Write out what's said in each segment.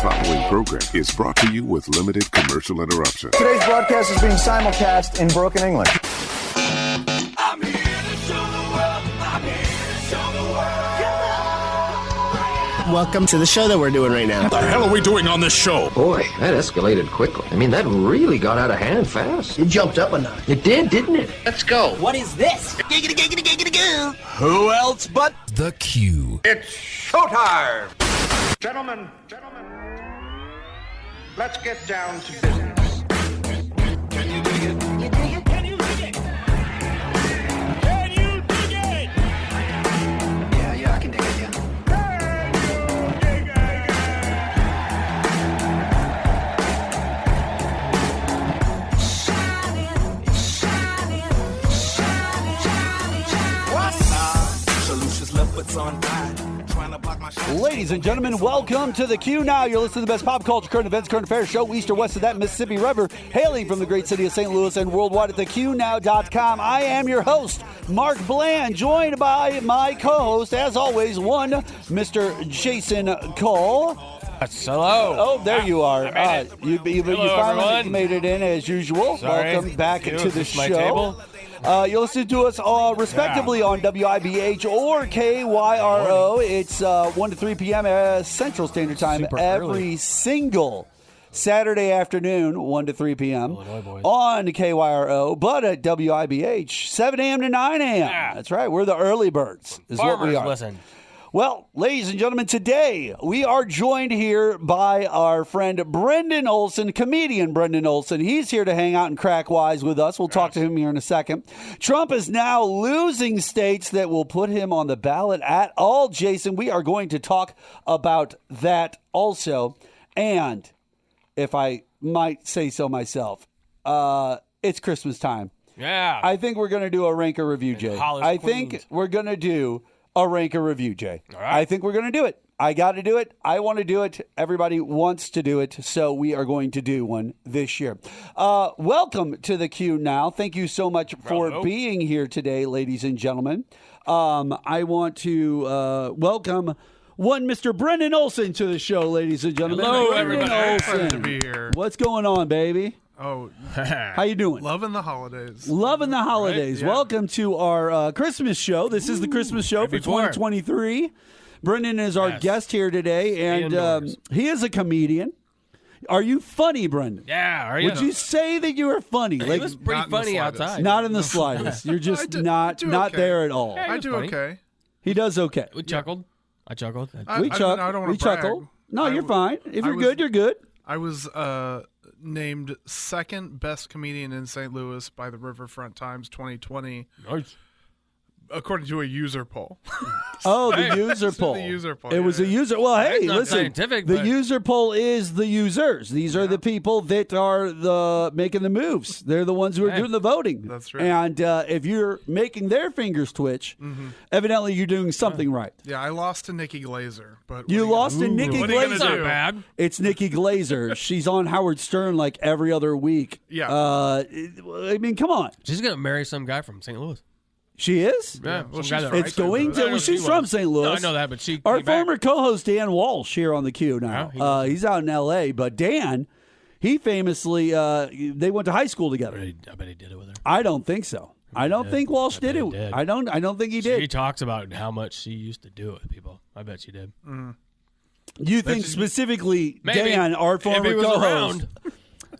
following program is brought to you with limited commercial interruption. Today's broadcast is being simulcast in broken English. I'm here to show the world. I'm here to show the world. Welcome to the show that we're doing right now. What the hell are we doing on this show? Boy, that escalated quickly. I mean, that really got out of hand fast. It jumped up a notch. It did, didn't it? Let's go. What is this? Giggity, giggity, giggity, goo. Who else but The Q. it's showtime? Gentlemen, let's get down to business. Can you dig it? Can you dig it? Can you dig it? Can you dig it? Yeah, I can dig it, yeah. Ladies and gentlemen, welcome to the QNow. You're listening to the best pop culture, current events, current affairs show, east or west of that Mississippi River, hailing from the great city of St. Louis and worldwide at the QNow.com. I am your host, Mark Bland, joined by my co-host, as always, one Mr. Jason Cole. Hello. Oh, there you are. You Hello, finally everyone. made it in as usual. Sorry. Welcome back to the My show. table. You'll listen to us respectively on WIBH or KYRO. It's 1 to 3 p.m. Central Standard Time Super every early. single Saturday afternoon, 1 to 3 p.m. Illinois boys. on KYRO, but at WIBH, 7 a.m. to 9 a.m. Yeah. That's right. We're the early birds is what we Farmers, are. listen. Well, ladies and gentlemen, today we are joined here by our friend Brendan Olson, comedian Brendan Olson. He's here to hang out and crack wise with us. We'll talk to him here in a second. Trump is now losing states that will put him on the ballot at all. Jason, we are going to talk about that also. And if I might say so myself, it's Christmas time. Yeah. I think we're going to do a rank or review, Jay. Hollis I Queens. think we're going to do a rank or review, Jay. All right. I think we're going to do it. I got to do it. I want to do it. Everybody wants to do it, so we are going to do one this year. Welcome to the Q Now. Thank you so much for Bravo. being here today, ladies and gentlemen. I want to welcome one Mr. Brendan Olson to the show, ladies and gentlemen. Hello, Brendan everybody. Olson. Glad to be here. What's going on, baby? Oh, How you doing? loving the holidays. Loving the holidays. Right? Yeah. Welcome to our Christmas show. This is the Christmas show for right before. 2023. Brendan is our Yes. guest here today, and Indoors. he is a comedian. Are you funny, Brendan? Yeah. Are you? Would you say that you are funny? He was pretty Not in the funny slightest. outside. Not in the slightest. You're just I not do okay. there at all. Yeah. I was do funny. okay. He does okay. We chuckled. I chuckled. We I don't wanna we brag. chuckle. No, I you're w- fine. If I you're was- good, you're good. I was named second best comedian in St. Louis by the Riverfront Times 2020, Nice. according to a user poll. Oh, the Hey, user poll. the user poll, It was yeah. a user. Well, hey, That's not listen. scientific, The but- user poll is the users. These are the people that are the making the moves. They're the ones who are Hey. doing the voting. That's right. And if you're making their fingers twitch, evidently you're doing something right. Yeah, I lost to Nikki Glazer, but You what are lost to Nikki what are you gonna That's not do? bad. It's Nikki Glazer. She's on Howard Stern like every other week. Yeah. I mean, come on. She's gonna marry some guy from St. Louis. She is? Yeah. well, some guy she's that It's writes going it. to- I know well, she's she from was. St. Louis. No, I know that, but she. Our came back. former co-host Dan Walsh here on the Q now. Yeah, He's out in L.A., but Dan, he famously they went to high school together. I bet he did it with her. I don't think so. I don't think Walsh did bet it. he did. I don't think he She did. talks about how much she used to do it with people. I bet she did. You think specifically Maybe. Dan, our If former he was co-host, around.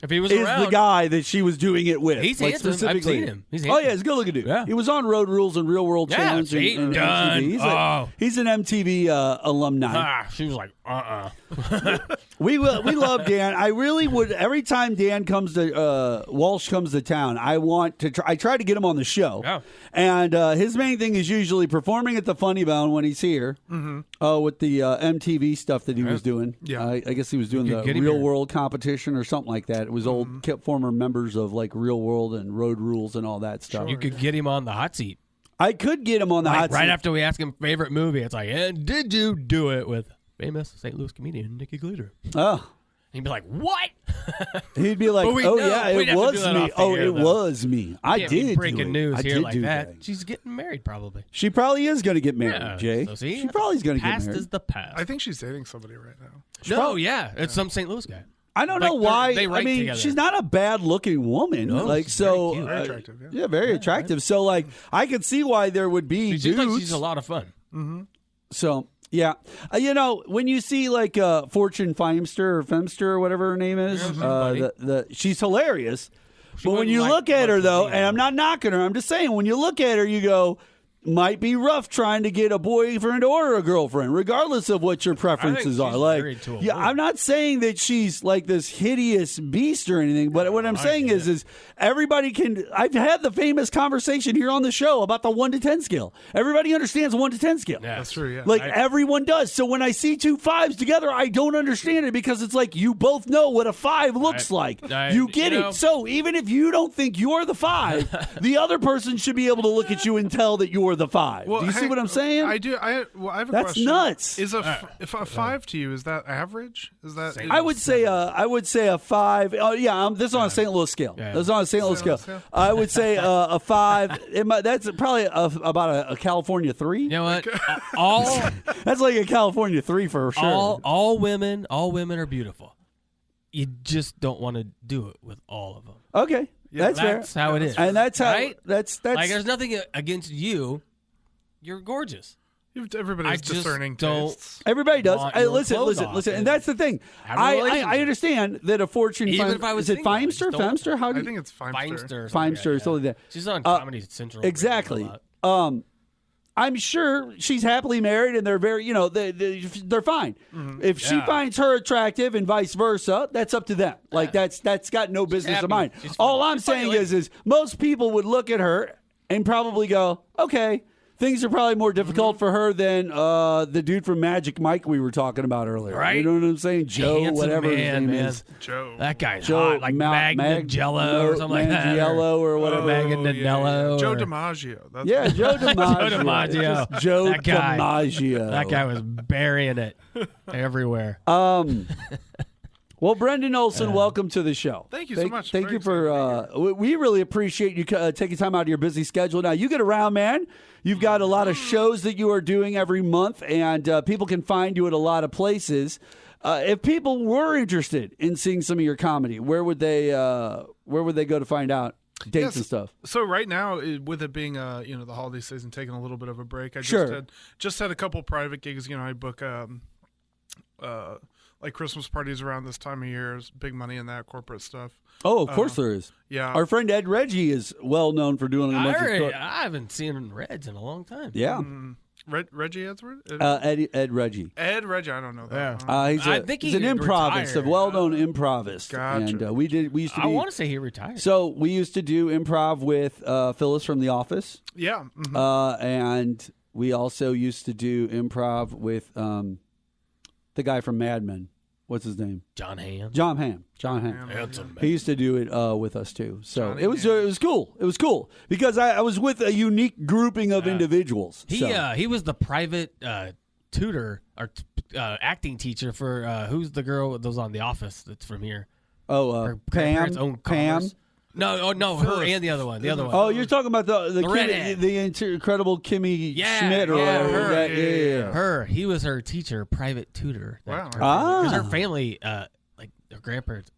If he was is around. the guy that she was doing it with? He's like, handsome. I've specifically. seen him. He's Oh handsome. yeah, he's a good-looking dude. Yeah. He was on Road Rules and Real World Yeah, Challenge see? and Done. MTV. He's an MTV alumni. Ah, she was like, We love Dan. I really would. Every time Dan comes to Walsh comes to town, I want to. I try to get him on the show. Yeah. And his main thing is usually performing at the Funny Bone when he's here. With the MTV stuff that he was doing. Yeah. I guess he was doing You the could get him Real here. World competition or something like that. It was old former members of like Real World and Road Rules and all that stuff. You could get him on the hot seat. I could get him on the hot Right seat. after we ask him favorite movie, it's like, and did you do it with famous St. Louis comedian Nikki Glazer? Oh. And he'd be like, what? He'd be like, But we'd "Oh know. yeah, We'd it have to was do that me. off the Oh, air, it though. was me. I Can't be did breaking do it. news I here did like do that. She's getting married, probably. She probably is going to get married, Yeah. Jay. So see, she probably is going to get past married. is the past. I think she's dating somebody right now. No, yeah, it's some St. Louis guy. I don't Like, know why. they I write mean, together. she's not a bad-looking woman. No, like she's so, very cute. Very attractive, yeah. yeah, very attractive. So, like, I could see why there would be She seems dudes. like she's a lot of fun. So, yeah, when you see like Fortune Femster or whatever her name is, she's hilarious. But when you look at her, though, and I'm not knocking her, I'm just saying, when you look at her, you go, might be rough trying to get a boyfriend or a girlfriend, regardless of what your preferences are. she's Like, married to a yeah, woman. I'm not saying that she's like this hideous beast or anything, but what I'm saying is everybody can. I've had the famous conversation here on the show about the 1 to 10 scale. Everybody understands 1 to 10 scale. Yeah. That's true, yeah. Like everyone does. So when I see 2 5s together, I don't understand it because it's like you both know what a 5 looks like. You get it. So even if you don't think you're the 5, the other person should be able to look at you and tell that you're the 5. Well, do you see what I'm saying? I do. I have a That's question. nuts. Is if a 5 to you, is that average? Is that? I would say a 5. Oh yeah, this is on a St. Louis scale. Yeah. This is on a St. Louis scale. scale? I would say a 5. That's probably about a California 3. You know what? All That's like a California 3 for sure. all women are beautiful. You just don't want to do it with all of them. Okay, that's fair. That's how it is. And that's how right? that's Like there's nothing against you. You're gorgeous. Everybody's just discerning don't- tastes. everybody does. want Hey, your listen, clothes listen, off listen, and and that's the thing. have a I relationship. understand that a Fortune. Even if I was is it single, I just Feimster? don't- Femster? How do I you? think it's Feimster. Feimster. or something Feimster, like that. something like that. She's on Comedy Central. Exactly. a lot. I'm sure she's happily married, and they're very, they're fine. If she Yeah. finds her attractive and vice versa, that's up to them. Like that's got no business of happy. mine. She's All fine. I'm She's fine, saying like- is most people would look at her and probably go, okay. Things are probably more difficult for her than the dude from Magic Mike we were talking about earlier. Right. You know what I'm saying? Joe, Handsome whatever his man, name man. is. Joe. That guy's Joe hot, like Magnagello or something like that. Magniello or whatever. Magnagello. Joe or- DiMaggio. That's Yeah, Joe DiMaggio. Joe DiMaggio. Just Joe That guy. DiMaggio. That guy was burying it everywhere. Well, Brendan Olson, welcome to the show. Thank you so much. Thank Very you for. We really appreciate you taking time out of your busy schedule. Now you get around, man. You've got a lot of shows that you are doing every month, and people can find you at a lot of places. If people were interested in seeing some of your comedy, where would they go to find out dates Yes. and stuff? So right now, with it being the holiday season, taking a little bit of a break, I Sure. just had a couple private gigs. I book like Christmas parties around this time of year. There's big money in that corporate stuff. Oh, of course there is. Yeah, Our friend Ed Reggie is well known for doing a bunch of. I haven't seen Reds in a long time. Yeah, Reggie Edward. Ed Reggie. Ed Reggie. I don't know that. I think he's he an improvist, a retired. well-known improvist, Gotcha. and we used to. I be- want to say he retired. So we used to do improv with Phyllis from The Office, Yeah. mhm. and we also used to do improv with the guy from Mad Men. What's his name? John Hamm. John Hamm. Handsome man. He used to do it with us too. So Johnny it was Hamm. it was cool. It was cool because I was with a unique grouping of individuals. He was the private tutor or acting teacher for who's the girl that was on The Office that's from here. Her grandparents own Pam. Commerce. No, her and the other one. The other one. Oh, you're talking about the redhead. incredible Kimmy Yeah, Schmidt or yeah, whatever. her. Yeah. Her. He was her teacher, private tutor. Wow. Because her family, like their grandparents,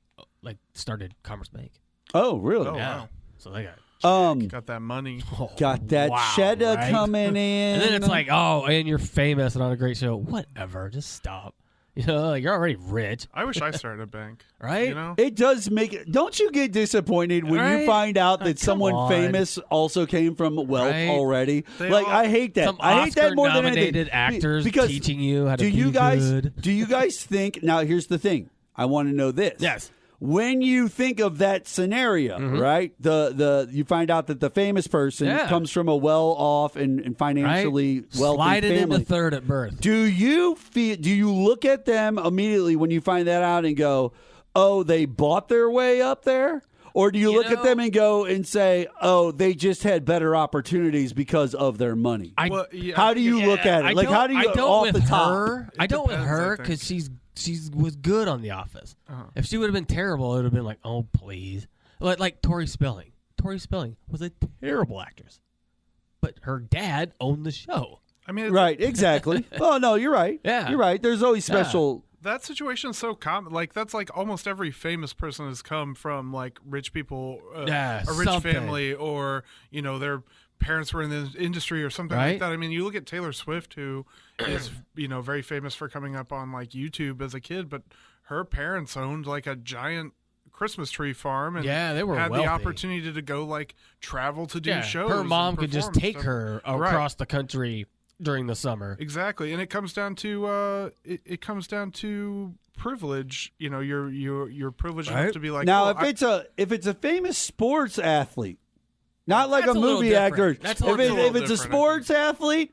started Commerce Bank. Oh, really? Oh, Yeah. wow. So they got. Got that money. Got that Wow, cheddar right? coming in. And then it's like, oh, and you're famous and on a great show. Whatever, just stop. You're already rich, I wish I started a bank. right? You know. It does make it. Don't you get disappointed when you Right? find out that Come someone on. famous also came from wealth Right? already? They Like all- I hate that. Some I hate that more than Oscar-nominated anything. actors because teaching you how to do be you guys good. do you guys think? Now here's the thing. I want to know this. Yes. When you think of that scenario, right? The you find out that the famous person Yeah. comes from a well-off and financially Right? wealthy Sliding family. into third at birth. Do you look at them immediately when you find that out and go, "Oh, they bought their way up there"? Or do you look at them and go and say, "Oh, they just had better opportunities because of their money"? Well, yeah, How do you look at it? Like, how do you I don't off with the top? her. I don't with depends, her I think. because she's she was good on The Office. If she would have been terrible, it would have been like, oh please, like Tori Spelling. Tori Spelling was a terrible actress, but her dad owned the show. I mean, Right, exactly. Oh, no, you're right. Yeah. You're right. There's always special. that situation is so common. Like, that's like almost every famous person has come from like rich people, a rich something. family, or, you know, their parents were in the industry or something like that. I mean, you look at Taylor Swift, who is, you know, very famous for coming up on like YouTube as a kid, but her parents owned like a giant Christmas tree farm, and they were had wealthy. the opportunity to go like travel to do shows. Her mom could just take stuff. her across the country during the summer. Exactly, and it comes down to it comes down to privilege. You know, you're privileged enough to be like, now, if it's a famous sports athlete, not like That's a a little movie different. actor. That's a little If it's a different, sports athlete,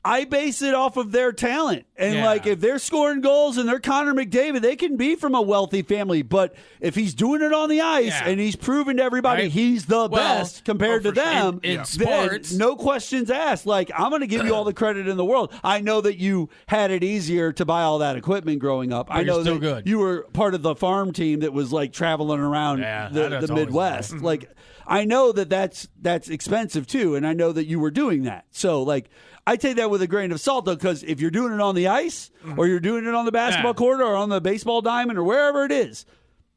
I base it off of their talent. And Yeah. like if they're scoring goals and they're Connor McDavid, they can be from a wealthy family. But if he's doing it on the ice and he's proving to everybody Right. he's the best compared to them, in then sports, no questions asked. Like, I'm going to give you all the credit in the world. I know that you had it easier to buy all that equipment growing up. I know you're still that good. you were part of the farm team that was like traveling around Yeah, the that's always Midwest. nice. Like, I know that's expensive too, and I know that you were doing that. So, like, I take that with a grain of salt, though, because if you're doing it on the ice, or you're doing it on the basketball court, or on the baseball diamond, or wherever it is,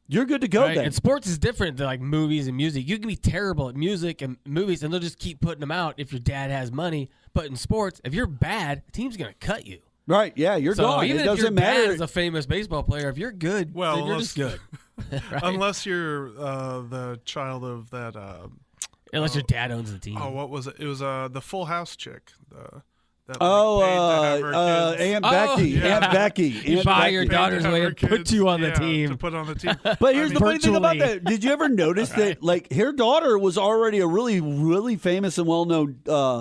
you're good to go. Right. Then And sports is different than like movies and music. You can be terrible at music and movies, and they'll just keep putting them out if your dad has money. But in sports, if you're bad, the team's gonna cut you. right? Yeah, you're So gone. even It if your doesn't dad matter. is a famous baseball player, if you're good, Well, then you're just good. Right? unless you're the child of that. Unless your dad owns the team. Oh, what was it? It was the Full House chick. That, like, Oh, paid to have her kids. Aunt Becky. yeah. Aunt Becky. You Aunt buy Becky. your Paid to daughter's have way her and put kids, you on the yeah, team. to put on the team. But here's the funny thing about virtually. that. Did you ever notice that, like, her daughter was already a really, really famous and well-known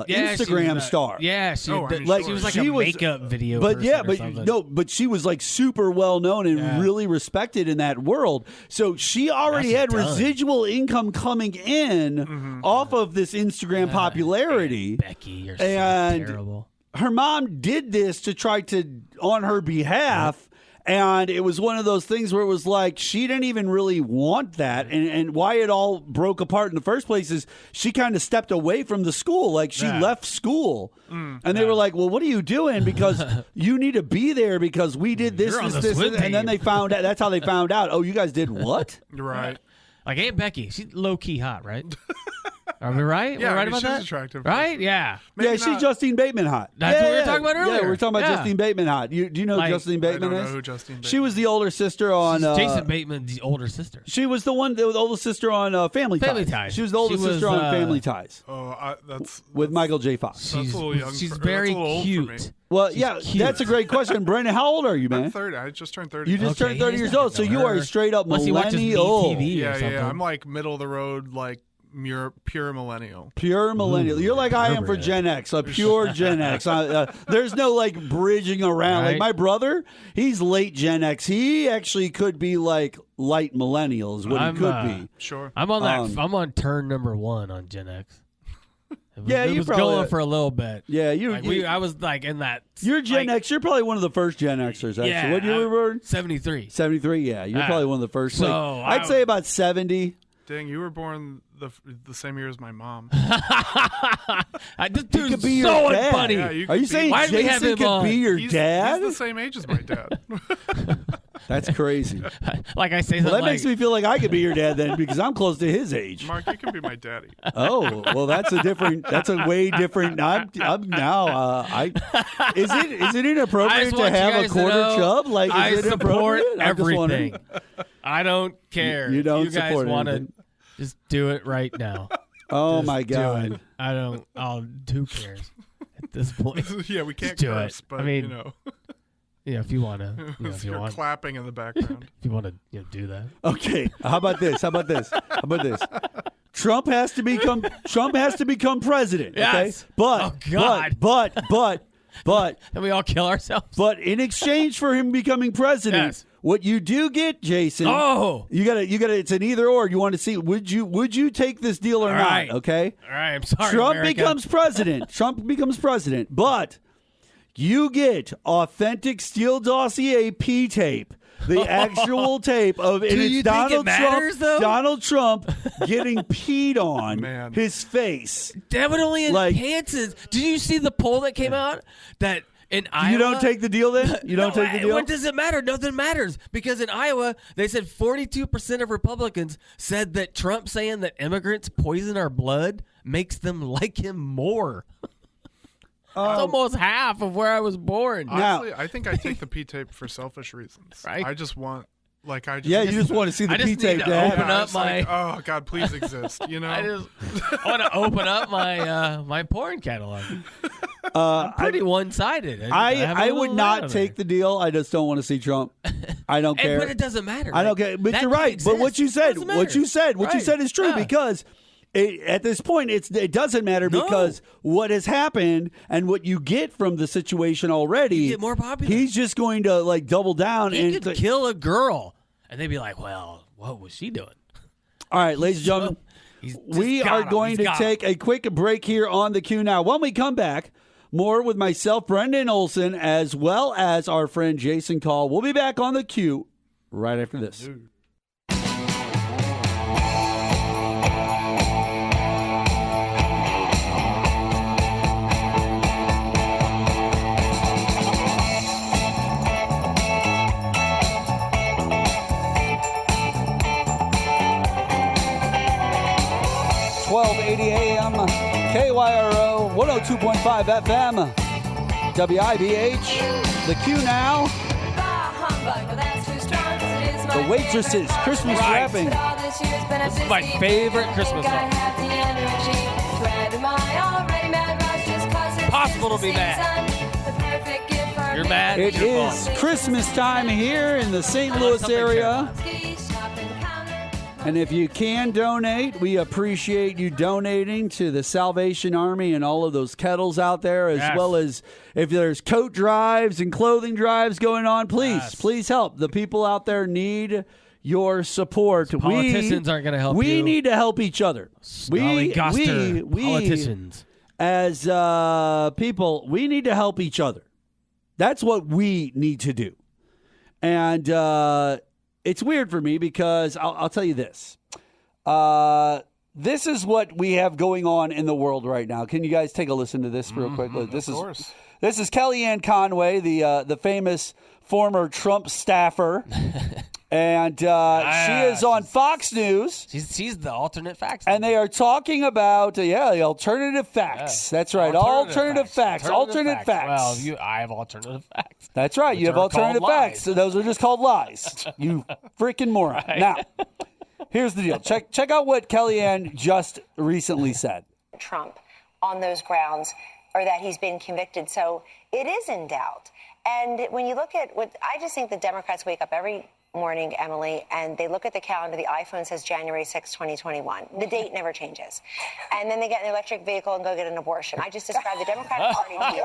Instagram star? Yeah, she, Oh, I mean, like, sure. she was like She a was- makeup video. But person yeah, or but something. no, but she was like super well known and really respected in that world. So she already That's had done. residual income coming in off of this Instagram popularity. Becky, you're so And- terrible. Her mom did this to try to on her behalf. And it was one of those things where it was like she didn't even really want that. And why it all broke apart in the first place is she kind of stepped away from the school. Like she left school. And they were like, well, what are you doing? Because you need to be there because we did this, You're on this, the this. swim And then team. they found out. That's how they found out. Oh, you guys did what? Right. Like Aunt Becky, she's low key hot, right? Are we right? Yeah, We're right I mean, about she's that? attractive. Right? Yeah. Maybe yeah, she's not- Justine Bateman hot. That's what we were Yeah, talking about Yeah, earlier. we're talking about Yeah. Justine Bateman hot. Do you know who Like- Justine I Bateman don't know is? who Justine Bateman She was the older sister on Jason Bateman's older sister. She was the older sister on Family Ties. She was the older She was, sister on Family Ties Oh, that's with Michael J. Fox. She's, a little young she's for- that's very a little old for me. cute. Well, She's yeah, cute. that's a great question. Brendan, how old are you, I'm man? 30. I just turned 30. You just Okay, turned 30 he's years not old, so gonna you are know a straight up Unless he watches millennial. BTV or yeah, something. yeah. I'm like middle of the road, like pure millennial. Pure millennial. You're like I am for purebred. Gen X, a pure Gen X. There's no like bridging around. Like Right. my brother, he's late Gen X. He actually could be like light millennial is what I'm, he could be. Sure. I'm on that. I'm on turn number 1 on Gen X. It was, Yeah, it you was probably- going for a little bit. Yeah, I was like in that. You're Gen like, X. You're probably one of the first Gen Xers, actually. Yeah, What year were you born? 73. 73, yeah. You're Ah. probably one of the first. So, I'd say about 70. Dang, you were born the same year as my mom. This dude's could be so your dad. funny. Yeah, you Are you could be- saying Why did we have Jason him could on? be your He's dad? the same age as my dad. That's crazy. Like I say Well, something that like, makes me feel like I could be your dad then because I'm close to his age. Mark, you can be my daddy. Oh, well, that's a way different. I'm now. Is it I inappropriate just to want you have a guys to quarter know chub? Like, is I it support inappropriate? I'm just wondering. everything. I don't care. You don't You guys support want to anything. just do it right now. Oh Just my do god! it. I don't. Who cares at this point? Yeah, we can't do curse, it. but I mean, you know, Yeah, if you want to. If you you're want. clapping in the background. If you want to do that. Okay, how about this? Trump has to become president. Okay, Yes. but Oh, God. but And we all kill ourselves. But in exchange for him becoming president, Yes. what you do get, Jason? Oh. you gotta. It's an either or. You want to see? Would you take this deal or All not? right. Okay. All right, I'm sorry. Trump America. becomes president. But You get authentic Steele dossier P tape. The actual tape of Do you think it matters, though? Donald Trump getting peed on his face. That would only enhance it. Did you see the poll that came out that in Iowa? You don't take the deal then? You don't take the deal? What does it matter? Nothing matters. Because in Iowa, they said 42% of Republicans said that Trump saying that immigrants poison our blood makes them like him more. It's almost half of where I was born. Honestly, I think I take the P-tape for selfish reasons. Right? I just want, you just want to see the P-tape. Open up my. Oh God, please exist. You know, I want to open up my my porn catalog. I'm pretty one-sided. I would not take the deal. I just don't want to see Trump. I don't care. But it doesn't matter. I don't care. But you're right. But what you said is true because. At this point, it doesn't matter because what has happened and what you get from the situation already, you get more popular. He's just going to double down and could kill a girl, and they'd be like, "Well, what was she doing?" All right, ladies and gentlemen, we are going to take a quick break here on the Q Now. When we come back, more with myself, Brendan Olson, as well as our friend Jason Call. We'll be back on the Q right after this. 1280 AM, KYRO, 102.5 FM, WIBH, the Q Now, the waitresses, Christmas wrapping. This is my favorite Christmas song. Impossible to be mad. You're mad. It is Christmas time here in the St. Louis area. And if you can donate, we appreciate you donating to the Salvation Army and all of those kettles out there, as well as if there's coat drives and clothing drives going on, please help. The people out there need your support. Politicians aren't going to help you. We need to help each other. We politicians. As people, we need to help each other. That's what we need to do. And it's weird for me because I'll tell you this. This is what we have going on in the world right now. Can you guys take a listen to this real quick? This is Kellyanne Conway, the famous former Trump staffer. And she is on Fox News. She's the alternate facts. And they are talking about, the alternative facts. Yeah. That's right. Alternative facts. Alternate facts. Well, I have alternative facts. That's right. You have alternative facts. So those are just called lies. You freaking moron. Right. Now, here's the deal. Check out what Kellyanne just recently said. Trump on those grounds, or that he's been convicted. So it is in doubt. And when you look at what I just think the Democrats wake up every morning, Emily, and they look at the calendar. The iPhone says January 6, 2021. The date never changes. And then they get an electric vehicle and go get an abortion. I just described the Democratic Party to you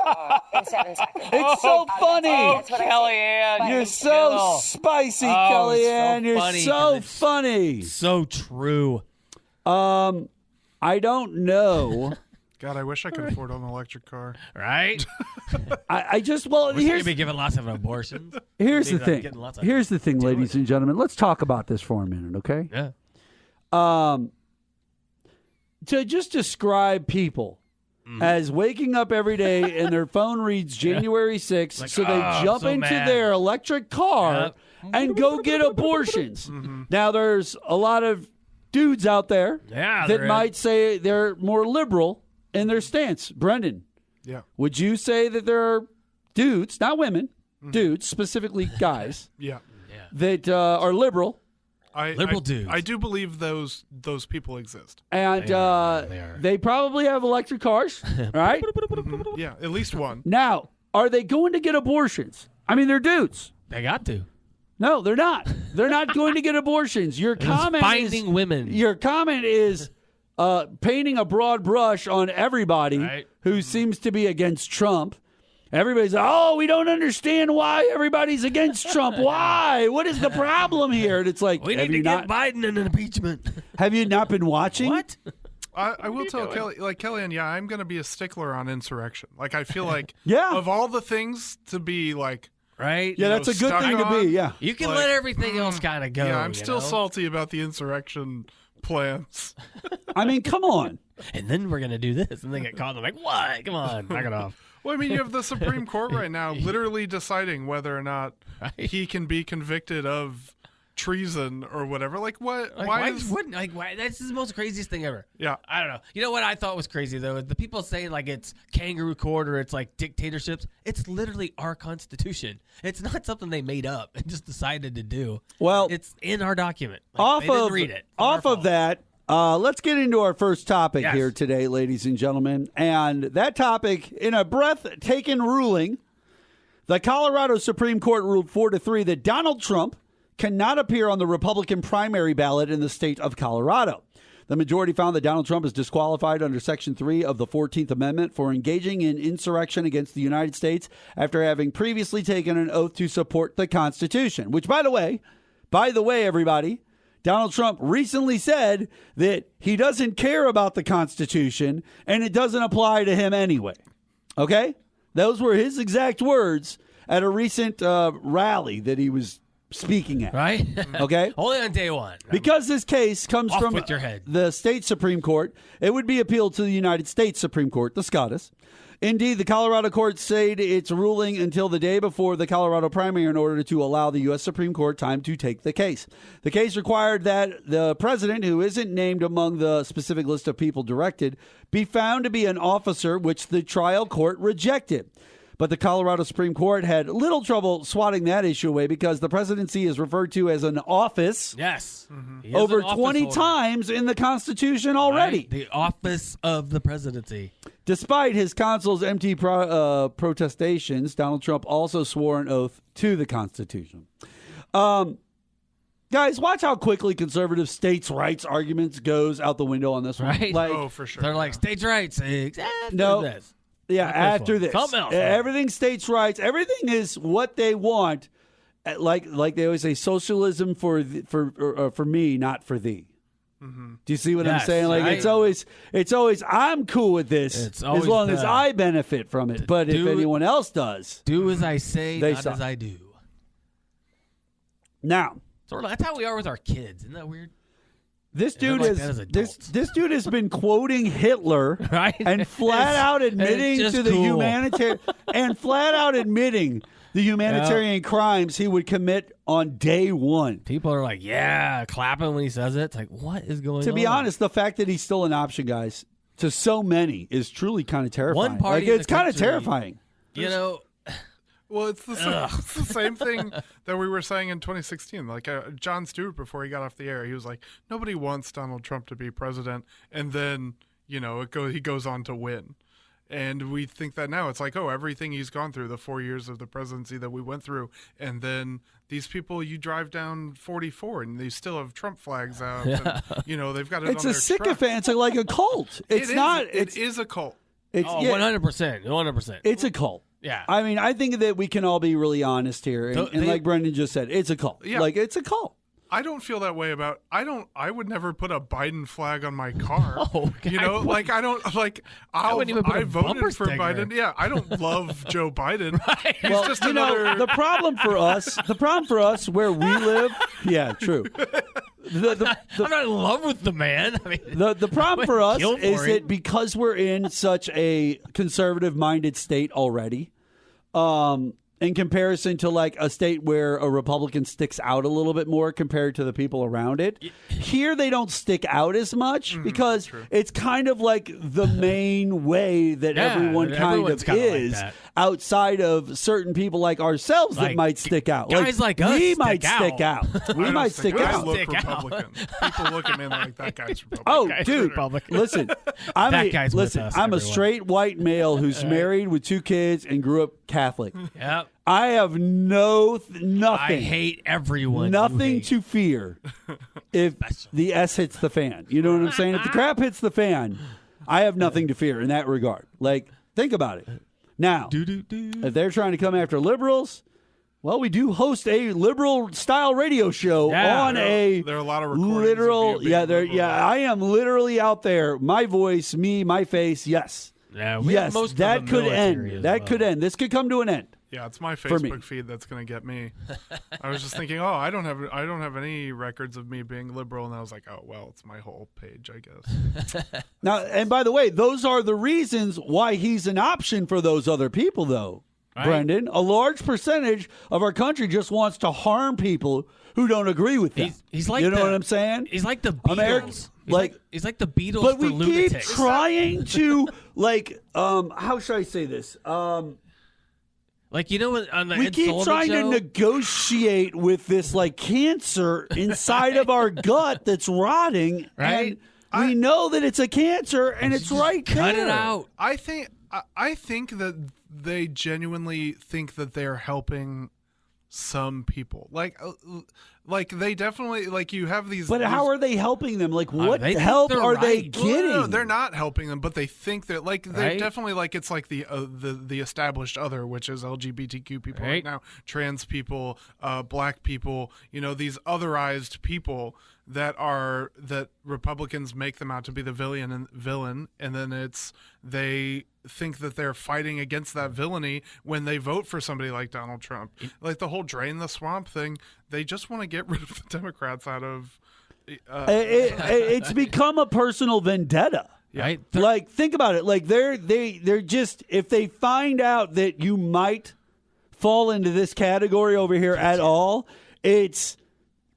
in 7 seconds. It's so funny. That's what Kellyanne. You're so spicy, Kellyanne. You're so funny. So true. I don't know. God, I wish I could afford an electric car. Right? Here's be giving lots of abortions. Here's the thing. Here's the thing, ladies and gentlemen. Let's talk about this for a minute, okay? Yeah. To just describe people as waking up every day and their phone reads January 6th, so they jump into their electric car and go get abortions. Now, there's a lot of dudes out there that might say they're more liberal in their stance. Brendan, would you say that there are dudes, not women, dudes, specifically guys, that are liberal? Liberal dudes. I do believe those people exist. And they probably have electric cars, right? Yeah, at least one. Now, are they going to get abortions? I mean, they're dudes. They got to. No, they're not. They're not going to get abortions. Your comment finding women. Your comment is painting a broad brush on everybody who seems to be against Trump. Everybody's like, we don't understand why everybody's against Trump. Why? What is the problem here? And it's like, we need to get Biden in an impeachment. Have you not been watching? What? I will tell Kellyanne, yeah, I'm going to be a stickler on insurrection. Like, I feel like Yeah. of all the things to be like, right? Yeah, that's a good stuck thing to on, be. Yeah. You can let everything else kind of go. Yeah, I'm you still know? salty about the insurrection plans. I mean, come on. And then we're gonna do this, and they get caught. And they're like, "What? Come on, knock it off." Well, I mean, you have the Supreme Court right now literally deciding whether or not he can be convicted of treason or whatever. Like, what? Like, why wouldn't why? That's the most craziest thing ever. Yeah. I don't know. You know what I thought was crazy though? Is the people saying like it's kangaroo court or it's like dictatorships. It's literally our Constitution. It's not something they made up and just decided to do. Well, it's in our document. Like, they didn't read it. It's our Off fault. of that, let's get into our first topic Yes. here today, ladies and gentlemen. And that topic, in a breathtaking ruling, the Colorado Supreme Court ruled 4-3 that Donald Trump cannot appear on the Republican primary ballot in the state of Colorado. The majority found that Donald Trump is disqualified under Section 3 of the 14th Amendment for engaging in insurrection against the United States after having previously taken an oath to support the Constitution, which, by the way, everybody, Donald Trump recently said that he doesn't care about the Constitution and it doesn't apply to him anyway. Okay? Those were his exact words at a recent rally that he was speaking at. Right? Okay? Only on day one. Because this case comes Off from with your head. the state Supreme Court, it would be appealed to the United States Supreme Court, the SCOTUS. Indeed, the Colorado court stayed its ruling until the day before the Colorado primary in order to allow the U.S. Supreme Court time to take the case. The case required that the president, who isn't named among the specific list of people directed, be found to be an officer, which the trial court rejected. But the Colorado Supreme Court had little trouble swatting that issue away because the presidency is referred to as an office. Yes. He is Over an office 20 holder. times in the Constitution already. Right? The office of the presidency. Despite his counsel's empty protestations, Donald Trump also swore an oath to the Constitution. Guys, watch how quickly conservative states' rights arguments goes out the window on this one. Right? Like, Oh, for sure. They're like states' rights. No. This. yeah, Not this after one. this. Something else. Everything states' rights. Everything is what they want. Like they always say, socialism for me, not for thee. Mm-hmm. Do you see what I'm Yes, saying? Like right. it's always I'm cool with this It's as always long as the- I benefit from it. But if do- anyone else does, Do as I say, They not suck. as I do. now Sort of. That's how we are with our kids. Isn't that weird? this they're dude like is that as this adults. this dude has been quoting Hitler Right? and flat out admitting just to the cool. humanitarian and flat out admitting the humanitarian crimes he would commit on day one. People are like, yeah, clapping when he says it. It's like, what is going on? To be honest, the fact that he's still an option, guys, to so many is truly kind of terrifying. One party like, in it's the kind of country- terrifying. you know, Well, it's the same thing that we were saying in 2016. Like Jon Stewart, before he got off the air, he was like, nobody wants Donald Trump to be president. And then, he goes on to win. And we think that now it's like, oh, everything he's gone through, the 4 years of the presidency that we went through. And then these people, you drive down 44 and they still have Trump flags out. And, they've got it It's on a their sycophant. It's like a cult. It's not. It is a cult. It's oh, yeah, 100%. 100%. It's a cult. Yeah. I mean, I think that we can all be really honest here, and, So and they- like Brendan just said, it's a cult. Yeah. Like it's a cult. I don't feel that way about. I would never put a Biden flag on my car. Oh, like I don't like. I wouldn't even put I a bumper voted for sticker. Biden. Yeah, I don't love Joe Biden. He's Well, just you another. know, the problem for us where we live, yeah, true. I'm not in love with the man. I mean, The problem for us Kill for is him. that because we're in such a conservative-minded state already, in comparison to like a state where a Republican sticks out a little bit more compared to the people around it, here they don't stick out as much because it's kind of like the main way that Yeah, everyone kind everyone's of kinda like is that. outside of certain people like ourselves that Like, might stick out. guys like us we stick might out. stick out. We I might don't stick think I out. look Stick out. Republican. People look at me like that guy's Republican. Oh, Guy's dude! Republican. Listen, I'm That guy's with listen. us, I'm a everyone. straight white male who's married with 2 kids and grew up Catholic. yep. I have nothing. I hate everyone. you Nothing hate. to fear if the S hits the fan. You know what I'm saying? If the crap hits the fan, I have nothing to fear in that regard. Like, think about it. Now, if they're trying to come after liberals, Well, we do host a liberal-style radio show on there are a lot of recordings literal. of you being liberal. I am literally out there. My voice, me, my face. Yes, Yeah, yes. most of That the could military end. as That well. could end. This could come to an end. Yeah, it's my For me. Facebook feed that's going to get me. I was just thinking, I don't have any records of me being liberal, and I was like, oh well, it's my whole page, I guess. Now, and by the way, those are the reasons why he's an option for those other people, though. Right. Brendan, a large percentage of our country just wants to harm people who don't agree with them. He's like you know the- what I'm saying? He's like the Beatles. Americans, He's like the Beatles but for we lunatics. keep trying to how should I say this? Like, you know what? On the We Ed keep Sullivan trying show, to negotiate with this cancer inside of our gut that's rotting, Right? And we know that it's a cancer, and it's right cut there. it out. I think that they genuinely think that they're helping some people. Like they definitely you have these. But how are they helping them? Like, what they think help they're are they right. getting? No, they're not helping them, but they think they're they're Right? definitely it's like the established other, which is LGBTQ people right Right. now, trans people, black people, these otherized people that Republicans make them out to be the villain, and then they think that they're fighting against that villainy when they vote for somebody like Donald Trump. Like the whole drain the swamp thing, they just want to get rid of the Democrats out of it's become a personal vendetta. Right? Like, think about it. Like, they're just, if they find out that you might fall into this category over here at all, it's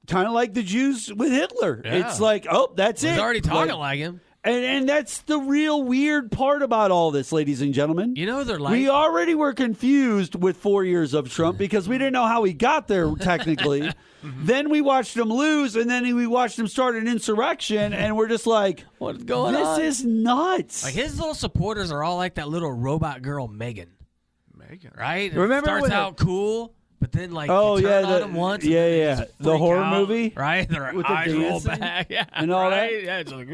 kind of like the Jews with Hitler. Yeah. It's like, oh, that's He's it. already talking like him. And that's the real weird part about all this, ladies and gentlemen. You know who they're like? We already were confused with 4 years of Trump because we didn't know how he got there, technically. Then we watched him lose, and then we watched him start an insurrection, and we're just like, What's going on? this is nuts. Like, his little supporters are all like that little robot girl, Megan. Right? It Remember starts when out cool, but then, you Oh, turn yeah, on them once. and yeah, then they yeah. just The freak horror out, movie? Right? Their With the eyes roll dancing back. Yeah. and all that? right? Yeah, it's like,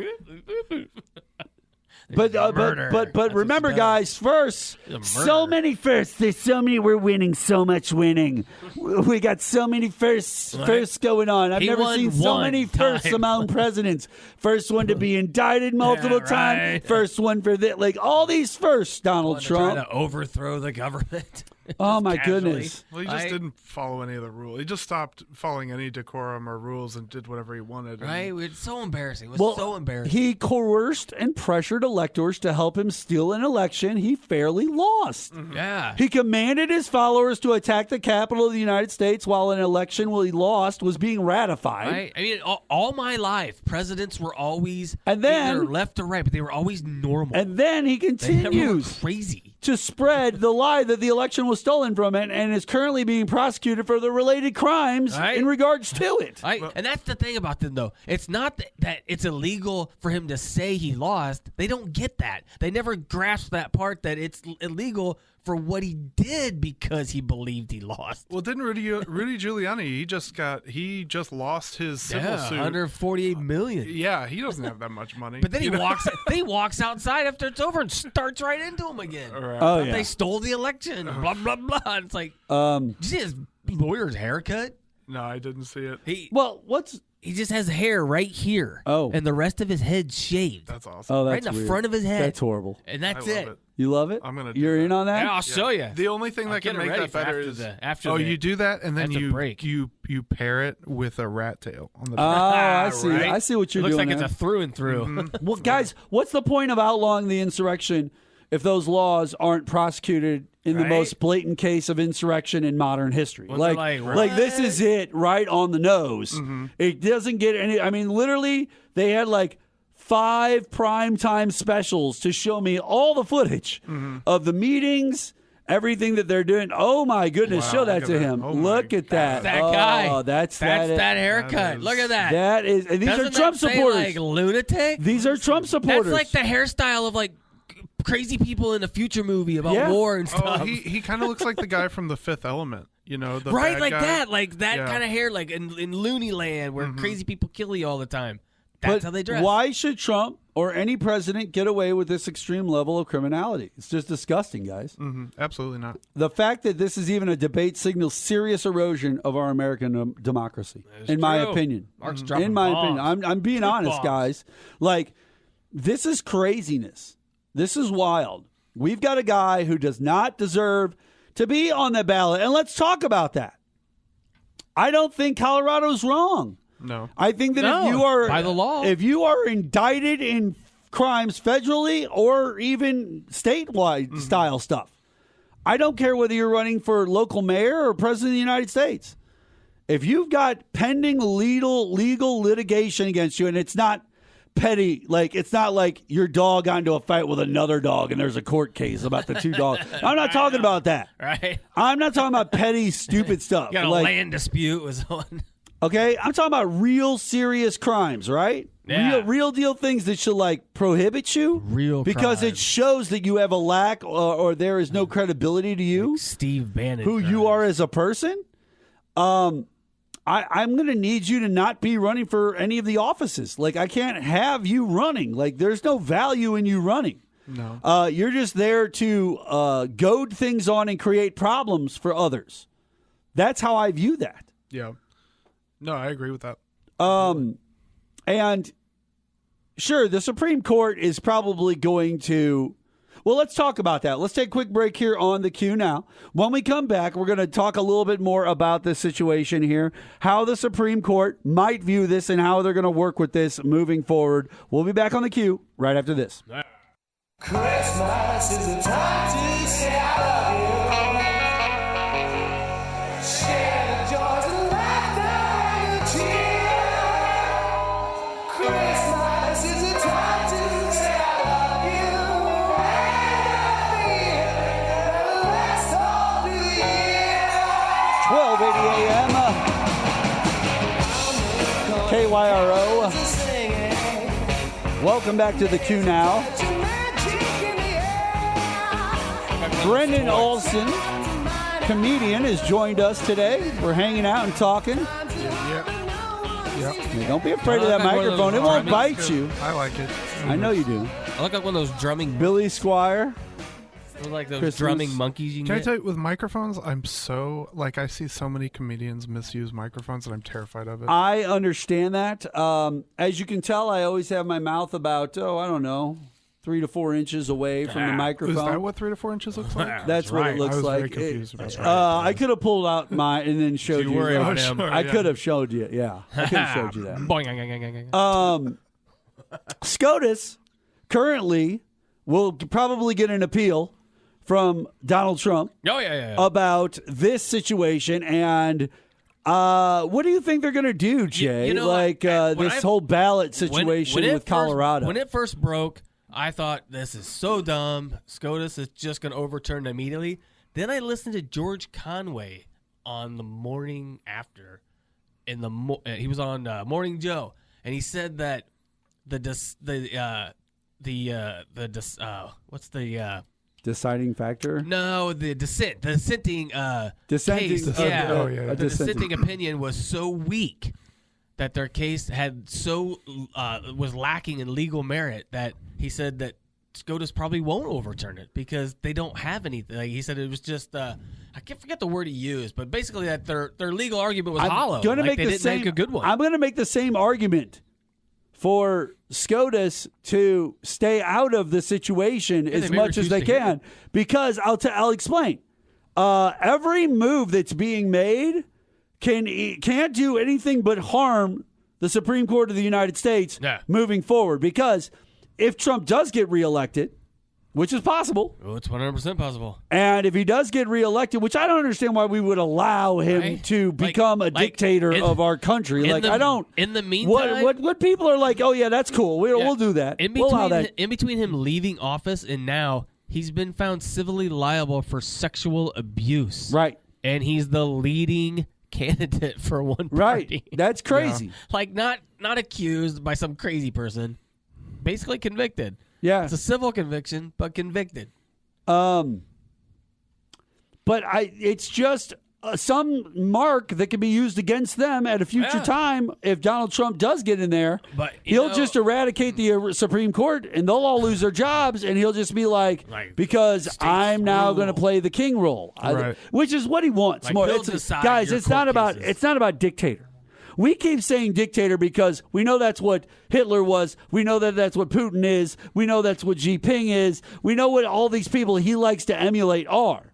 But murder. but That's what remember, she does. guys, first, She's a so murderer. many firsts. There's so many. We're winning so much winning. We got so many firsts going on. I've He never won seen so one many firsts time. among presidents. First one to be indicted multiple times. right. First one for that. Like all these firsts, Donald Trying Trump. to overthrow the government. Oh my Casually. goodness. Well, he just didn't follow any of the rules. He just stopped following any decorum or rules and did whatever he wanted. Right? It's so embarrassing. It was so embarrassing. He coerced and pressured electors to help him steal an election he fairly lost. Yeah. He commanded his followers to attack the Capitol of the United States while an election he lost was being ratified. Right? I mean, all my life, presidents were always And then- either left or right, but they were always normal. And then he they never were continues crazy. to spread the lie that the election was stolen from it and is currently being prosecuted for the related crimes Right. in regards to it. Right? And that's the thing about them, though. It's not that it's illegal for him to say he lost. They don't get that. They never grasp that part that it's illegal for what he did because he believed he lost. Well, didn't Rudy Giuliani? He just lost his civil suit. 148 million. Yeah, he doesn't have that much money. But then he you know? walks. He walks outside after it's over and starts right into him again. Right. Oh, That yeah. They stole the election. Blah blah blah. And it's like, did you see his lawyer's haircut? No, I didn't see it. He just has hair right here. Oh. And the rest of his head shaved. That's awesome. Oh, that's right in the weird. front of his head. That's horrible. And that's I love it. it. You love it? I'm gonna do You're that. in on that? Yeah, I'll show you. The only thing that get can it make ready that for better after is after oh, the- you do that, and then after you break. you pair it with a rat tail on the Oh, back. I see. Right? I see what you're Looks doing like there. it's a through and through. Well, guys, what's the point of outlawing the insurrection if those laws aren't prosecuted in the Right? most blatant case of insurrection in modern history? Well, they're like, like this is it right on the nose. It doesn't get any. I mean, literally, they had like 5 primetime specials to show me all the footage of the meetings. Everything that they're doing. Oh my goodness! Wow, Show that look to at that. him. Oh my Look at that. That guy. Oh, that's that haircut. That is- Look at that. That is. And these Doesn't are Trump that say, supporters. like lunatic. These are Trump supporters. That's like the hairstyle of like crazy people in a future movie about Yeah. war and stuff. Oh, he kind of looks like the guy from The Fifth Element. You know, the right, bad like guy. that, like that Yeah. kind of hair, like in Looney Land, where crazy people kill you all the time. That's how they dress. Why should Trump or any president get away with this extreme level of criminality? It's just disgusting, guys. Absolutely not. The fact that this is even a debate signals serious erosion of our American democracy, in my opinion. Mark's dropping in my bombs. opinion. I'm being honest, bombs. guys. Like, this is craziness. This is wild. We've got a guy who does not deserve to be on the ballot. And let's talk about that. I don't think Colorado's wrong. No. I think that if you are by the law, if you are indicted in crimes federally or even statewide style stuff, I don't care whether you're running for local mayor or president of the United States. If you've got pending legal litigation against you, and it's not petty, like it's not like your dog got into a fight with another dog and there's a court case about the two dogs. I'm not talking about that. Right. I'm not talking about petty, stupid stuff. You got a like, land dispute with someone. Okay, I'm talking about real serious crimes, right? Yeah. Real deal things that should like prohibit you. Real because it crimes. shows that you have a lack or there is no credibility to you, Like Steve Bannon. who you are as a person. I'm going to need you to not be running for any of the offices. Like I can't have you running. Like there's no value in you running. No. You're just there to goad things on and create problems for others. That's how I view that. Yeah. No, I agree with that. And sure, the Supreme Court is probably going to. Well, let's talk about that. Let's take a quick break here on the Q Now. When we come back, we're going to talk a little bit more about this situation here, how the Supreme Court might view this, and how they're going to work with this moving forward. We'll be back on the Q right after this. Christmas is the time to say I love you. Share the joys and laughter and the tears. Christmas is the time to say I love you. And I feel the rest of the year. 1280 AM, KYRO. Welcome back to the Q Now. Brendan Olson, comedian, has joined us today. We're hanging out and talking. Yep. Don't be afraid of that microphone. It won't bite you. I like it. I know you do. I look like one of those drumming. Billy Squire. Like those Christmas. drumming monkeys you can Can I get. tell you, with microphones, I'm so, like, I see so many comedians misuse microphones and I'm terrified of it. I understand that. As you can tell, I always have my mouth about, I don't know, 3 to 4 inches away from the microphone. Is that what 3 to 4 inches looks like? That's what it looks I was like. very confused about that. I could have pulled out mine and then showed you. worry about him. I could have showed you. Yeah, I could have showed you that. Boing. SCOTUS currently will probably get an appeal from Donald Trump Oh, yeah. about this situation. And what do you think they're going to do, Jay? This whole ballot situation with Colorado. When it first broke, I thought, this is so dumb. SCOTUS is just going to overturn it immediately. Then I listened to George Conway on the morning after. He was on Morning Joe, and he said that Deciding factor? No, the dissenting Dissenting. case. A The dissenting opinion was so weak that their case was lacking in legal merit that he said that SCOTUS probably won't overturn it because they don't have anything. Like he said it was just I can't forget the word he used, but basically that their legal argument was hollow. Gonna like make they didn't make a good one. I'm going to make the same argument for SCOTUS to stay out of the situation as much as they can, because I'll explain. Every move that's being made can't do anything but harm the Supreme Court of the United States moving forward. Because if Trump does get reelected, which is possible, it's 100% possible, and if he does get reelected, which I don't understand why we would allow him to become a dictator of our country. I don't. In the meantime, what people are like, oh yeah, that's cool. We'll do that. We'll allow that. In between him leaving office and now, he's been found civilly liable for sexual abuse. Right. And he's the leading candidate for one party. Right. That's crazy. Like not accused by some crazy person, basically convicted. Yeah. It's a civil conviction, but convicted. But it's just some mark that can be used against them at a future time if Donald Trump does get in there. But he'll just eradicate the Supreme Court, and they'll all lose their jobs, and he'll just be like because I'm now going to play the king role, which is what he wants. Like, more, guys, it's not about dictator. We keep saying dictator because we know that's what Hitler was. We know that that's what Putin is. We know that's what Xi Jinping is. We know what all these people he likes to emulate are.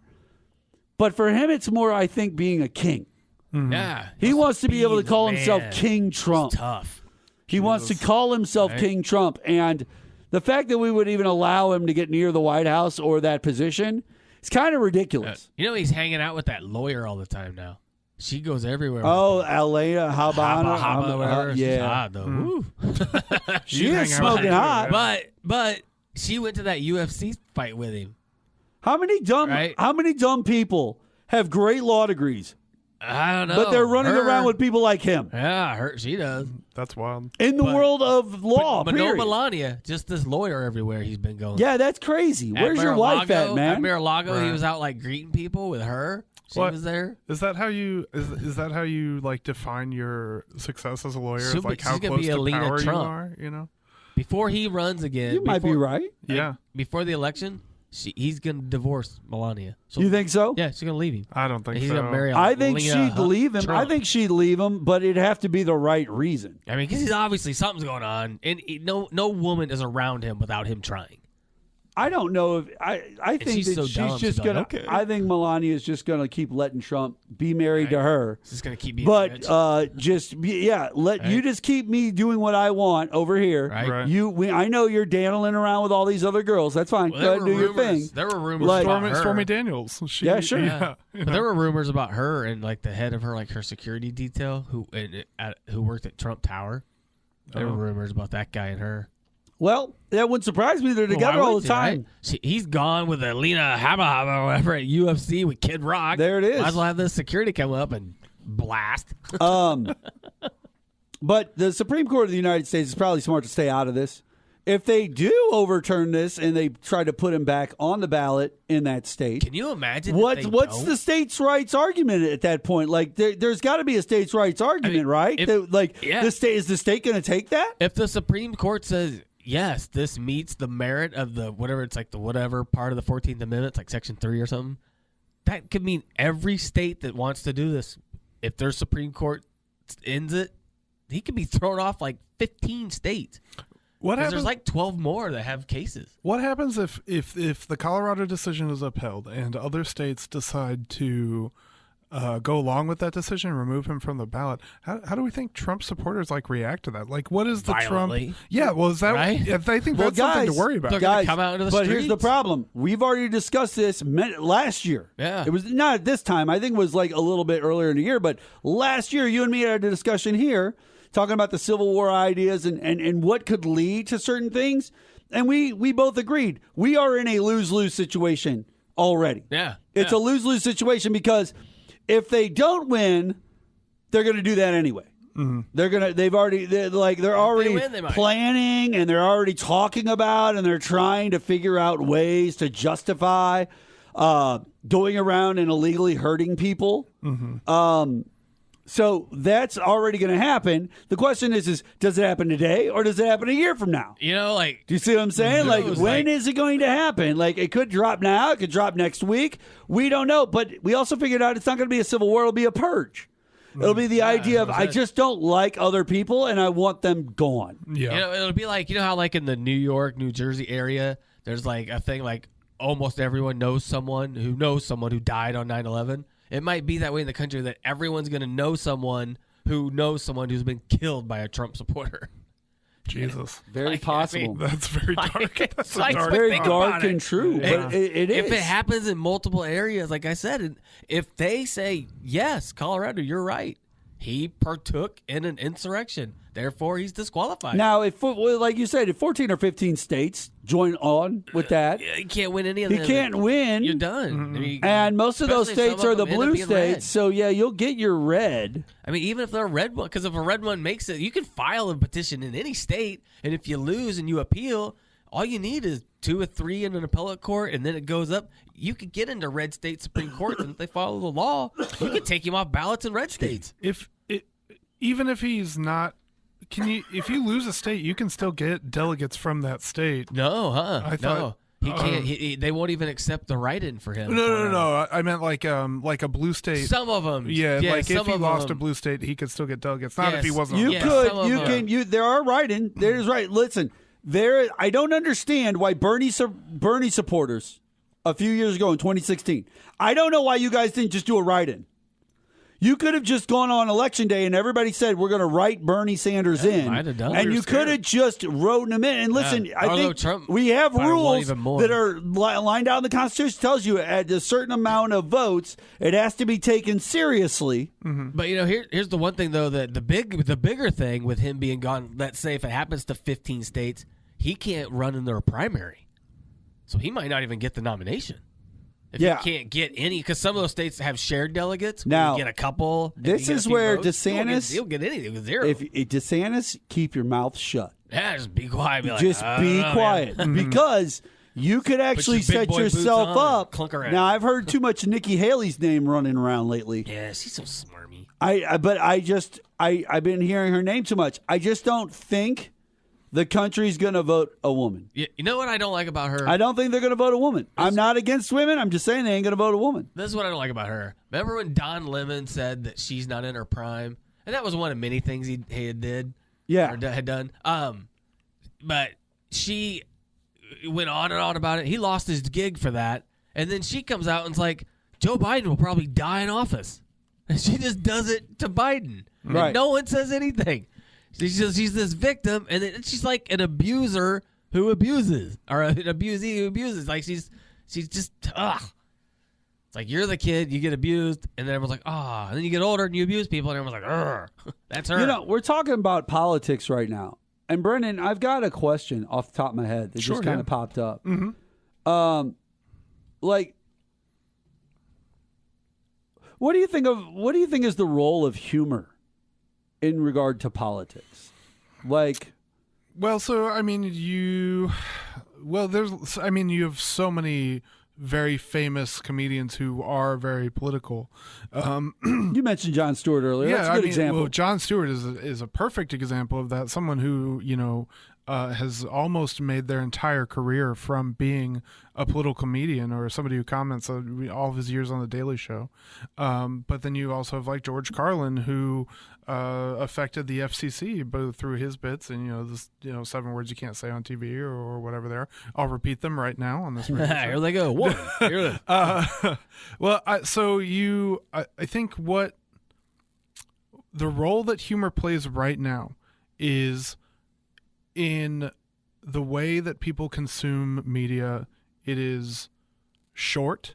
But for him, it's more, I think, being a king. Mm-hmm. Yeah. He wants to be able to call himself King Trump. It's tough. He wants to call himself King Trump. And the fact that we would even allow him to get near the White House or that position is kind of ridiculous. He's hanging out with that lawyer all the time now. She goes everywhere. Oh, Elena Habana. Whatever. Yeah. She's hot, though. She is smoking hot. But she went to that UFC fight with him. How many dumb people have great law degrees? I don't know. But they're running around with people like him. Yeah, she does. That's wild. In the world of law, but period. no Melania, just this lawyer everywhere he's been going. Yeah, that's crazy. Where's your wife at, man? At Mar-a-Lago, he was out like greeting people with her. She was there. Is that how you like define your success as a lawyer? She's like how close to power you are? You know, before he runs again, you might be right. Yeah, before the election, he's gonna divorce Melania. So, you think so? Yeah, she's gonna leave him. I don't think he's so. Gonna marry I think she'd leave him. Trump. I think she'd leave him, but it'd have to be the right reason. I mean, because he's obviously something's going on, and no woman is around him without him trying. I don't know if I think she's that so she's dumb, just she's gonna. like, okay. I think Melania is just gonna keep letting Trump be married to her. She's gonna keep being but rich. you just keep me doing what I want over here. Right. I know you're dancing around with all these other girls. That's fine. Well, Go ahead and do your thing. There were rumors Like, about her. Stormy Daniels. Yeah, sure. Yeah. But there were rumors about her and like the head of her security detail who worked at Trump Tower. There were rumors about that guy and her. Well, that wouldn't surprise me. They're together all the time. Right? He's gone with Alina Haba or whatever at UFC with Kid Rock. There it is. Might as well have the security come up and blast. But the Supreme Court of the United States is probably smart to stay out of this. If they do overturn this and they try to put him back on the ballot in that state, can you imagine? What's the states' rights argument at that point? Like, there's got to be a states' rights argument, right? The state is the state going to take that? If the Supreme Court says yes, this meets the merit of the whatever part of the 14th Amendment, it's like Section 3 or something, that could mean every state that wants to do this, if their Supreme Court ends it, he could be thrown off like 15 states. What happens? There's like 12 more that have cases. What happens if the Colorado decision is upheld and other states decide to go along with that decision and remove him from the ballot? How do we think Trump supporters react to that? Like, what is the Violently. Trump? Yeah, well, is that? Right? I think that's something to worry about. They're gonna come out into the but streets. here's the problem: we've already discussed this last year. Yeah, it was not at this time. I think it was like a little bit earlier in the year, but last year, you and me had a discussion here talking about the Civil War ideas and what could lead to certain things, and we both agreed we are in a lose-lose situation already. Yeah, it's a lose-lose situation because if they don't win, they're going to do that anyway. Mm-hmm. They're already planning and they're already talking about and they're trying to figure out ways to justify going around and illegally hurting people. Mm-hmm. So that's already going to happen. The question is does it happen today or does it happen a year from now? You know, do you see what I'm saying? When is it going to happen? It could drop now. It could drop next week. We don't know. But we also figured out it's not going to be a civil war. It'll be a purge. It'll be the idea of I just don't like other people and I want them gone. Yeah. It'll be like, how in the New York, New Jersey area, there's a thing almost everyone knows someone who died on 9/11. It might be that way in the country that everyone's going to know someone who's been killed by a Trump supporter. Jesus. Very possible. That's very dark. That's very dark and true. But it is. If it happens in multiple areas, like I said, if they say, yes, Colorado, you're right, he partook in an insurrection, therefore he's disqualified. Now, like you said, if 14 or 15 states join on with that, he can't win any of them. He can't win. You're done. Mm-hmm. And most of those states are the blue states, red. So yeah, you'll get your red. I mean, even if they're a red one, because if a red one makes it, you can file a petition in any state, and if you lose and you appeal, all you need is 2 or 3 in an appellate court, and then it goes up. You could get into red state Supreme Courts, and if they follow the law, you could take him off ballots in red states. Even if he's not, if you lose a state, you can still get delegates from that state. No, I thought, no. He can't. They won't even accept the write-in for him. No. I meant like a blue state. Some of them. Yeah, like if he lost a blue state, he could still get delegates. Not if he wasn't. You could. There are write-in. There's right. Listen, I don't understand why Bernie supporters a few years ago in 2016. I don't know why you guys didn't just do a write-in. You could have just gone on election day and everybody said we're going to write Bernie Sanders in, and you could have just wrote him in. And listen, I think Trump we have rules that are lined out in the Constitution. Tells you at a certain amount of votes, it has to be taken seriously. Mm-hmm. But here's the one thing though, that the bigger thing with him being gone. Let's say if it happens to 15 states, he can't run in their primary, so he might not even get the nomination. If you can't get any, because some of those states have shared delegates. Now, you get a couple. This is where votes, DeSantis. He'll get anything with 0. If DeSantis, keep your mouth shut. Yeah, just be quiet. Be like, just be quiet because you could actually set yourself up. Clunk around. Now I've heard too much Nikki Haley's name running around lately. Yeah, she's so smarmy. I've been hearing her name too much. I just don't think the country's going to vote a woman. You know what I don't like about her? I don't think they're going to vote a woman. I'm not against women. I'm just saying they ain't going to vote a woman. This is what I don't like about her. Remember when Don Lemon said that she's not in her prime? And that was one of many things he did. Yeah. Or had done. But she went on and on about it. He lost his gig for that. And then she comes out and's like, Joe Biden will probably die in office. And she just does it to Biden. Right. And no one says anything. She's this victim, and then she's like an abuser who abuses, or an abusee who abuses. Like she's just It's like you're the kid, you get abused, and then everyone's like, and then you get older and you abuse people, and everyone's like, that's her. You know, we're talking about politics right now, and Brendan, I've got a question off the top of my head that just kind of popped up. Mm-hmm. What do you think is the role of humor in regard to politics? You have so many very famous comedians who are very political. You mentioned Jon Stewart earlier. That's a good example. Well, Jon Stewart is a perfect example of that. Someone who, has almost made their entire career from being a political comedian or somebody who comments all of his years on The Daily Show. But then you also have like George Carlin, who affected the FCC both through his bits and, 7 words you can't say on TV or whatever they are. I'll repeat them right now on this radio show. Here they go. One. I think what the role that humor plays right now is in the way that people consume media. It is short.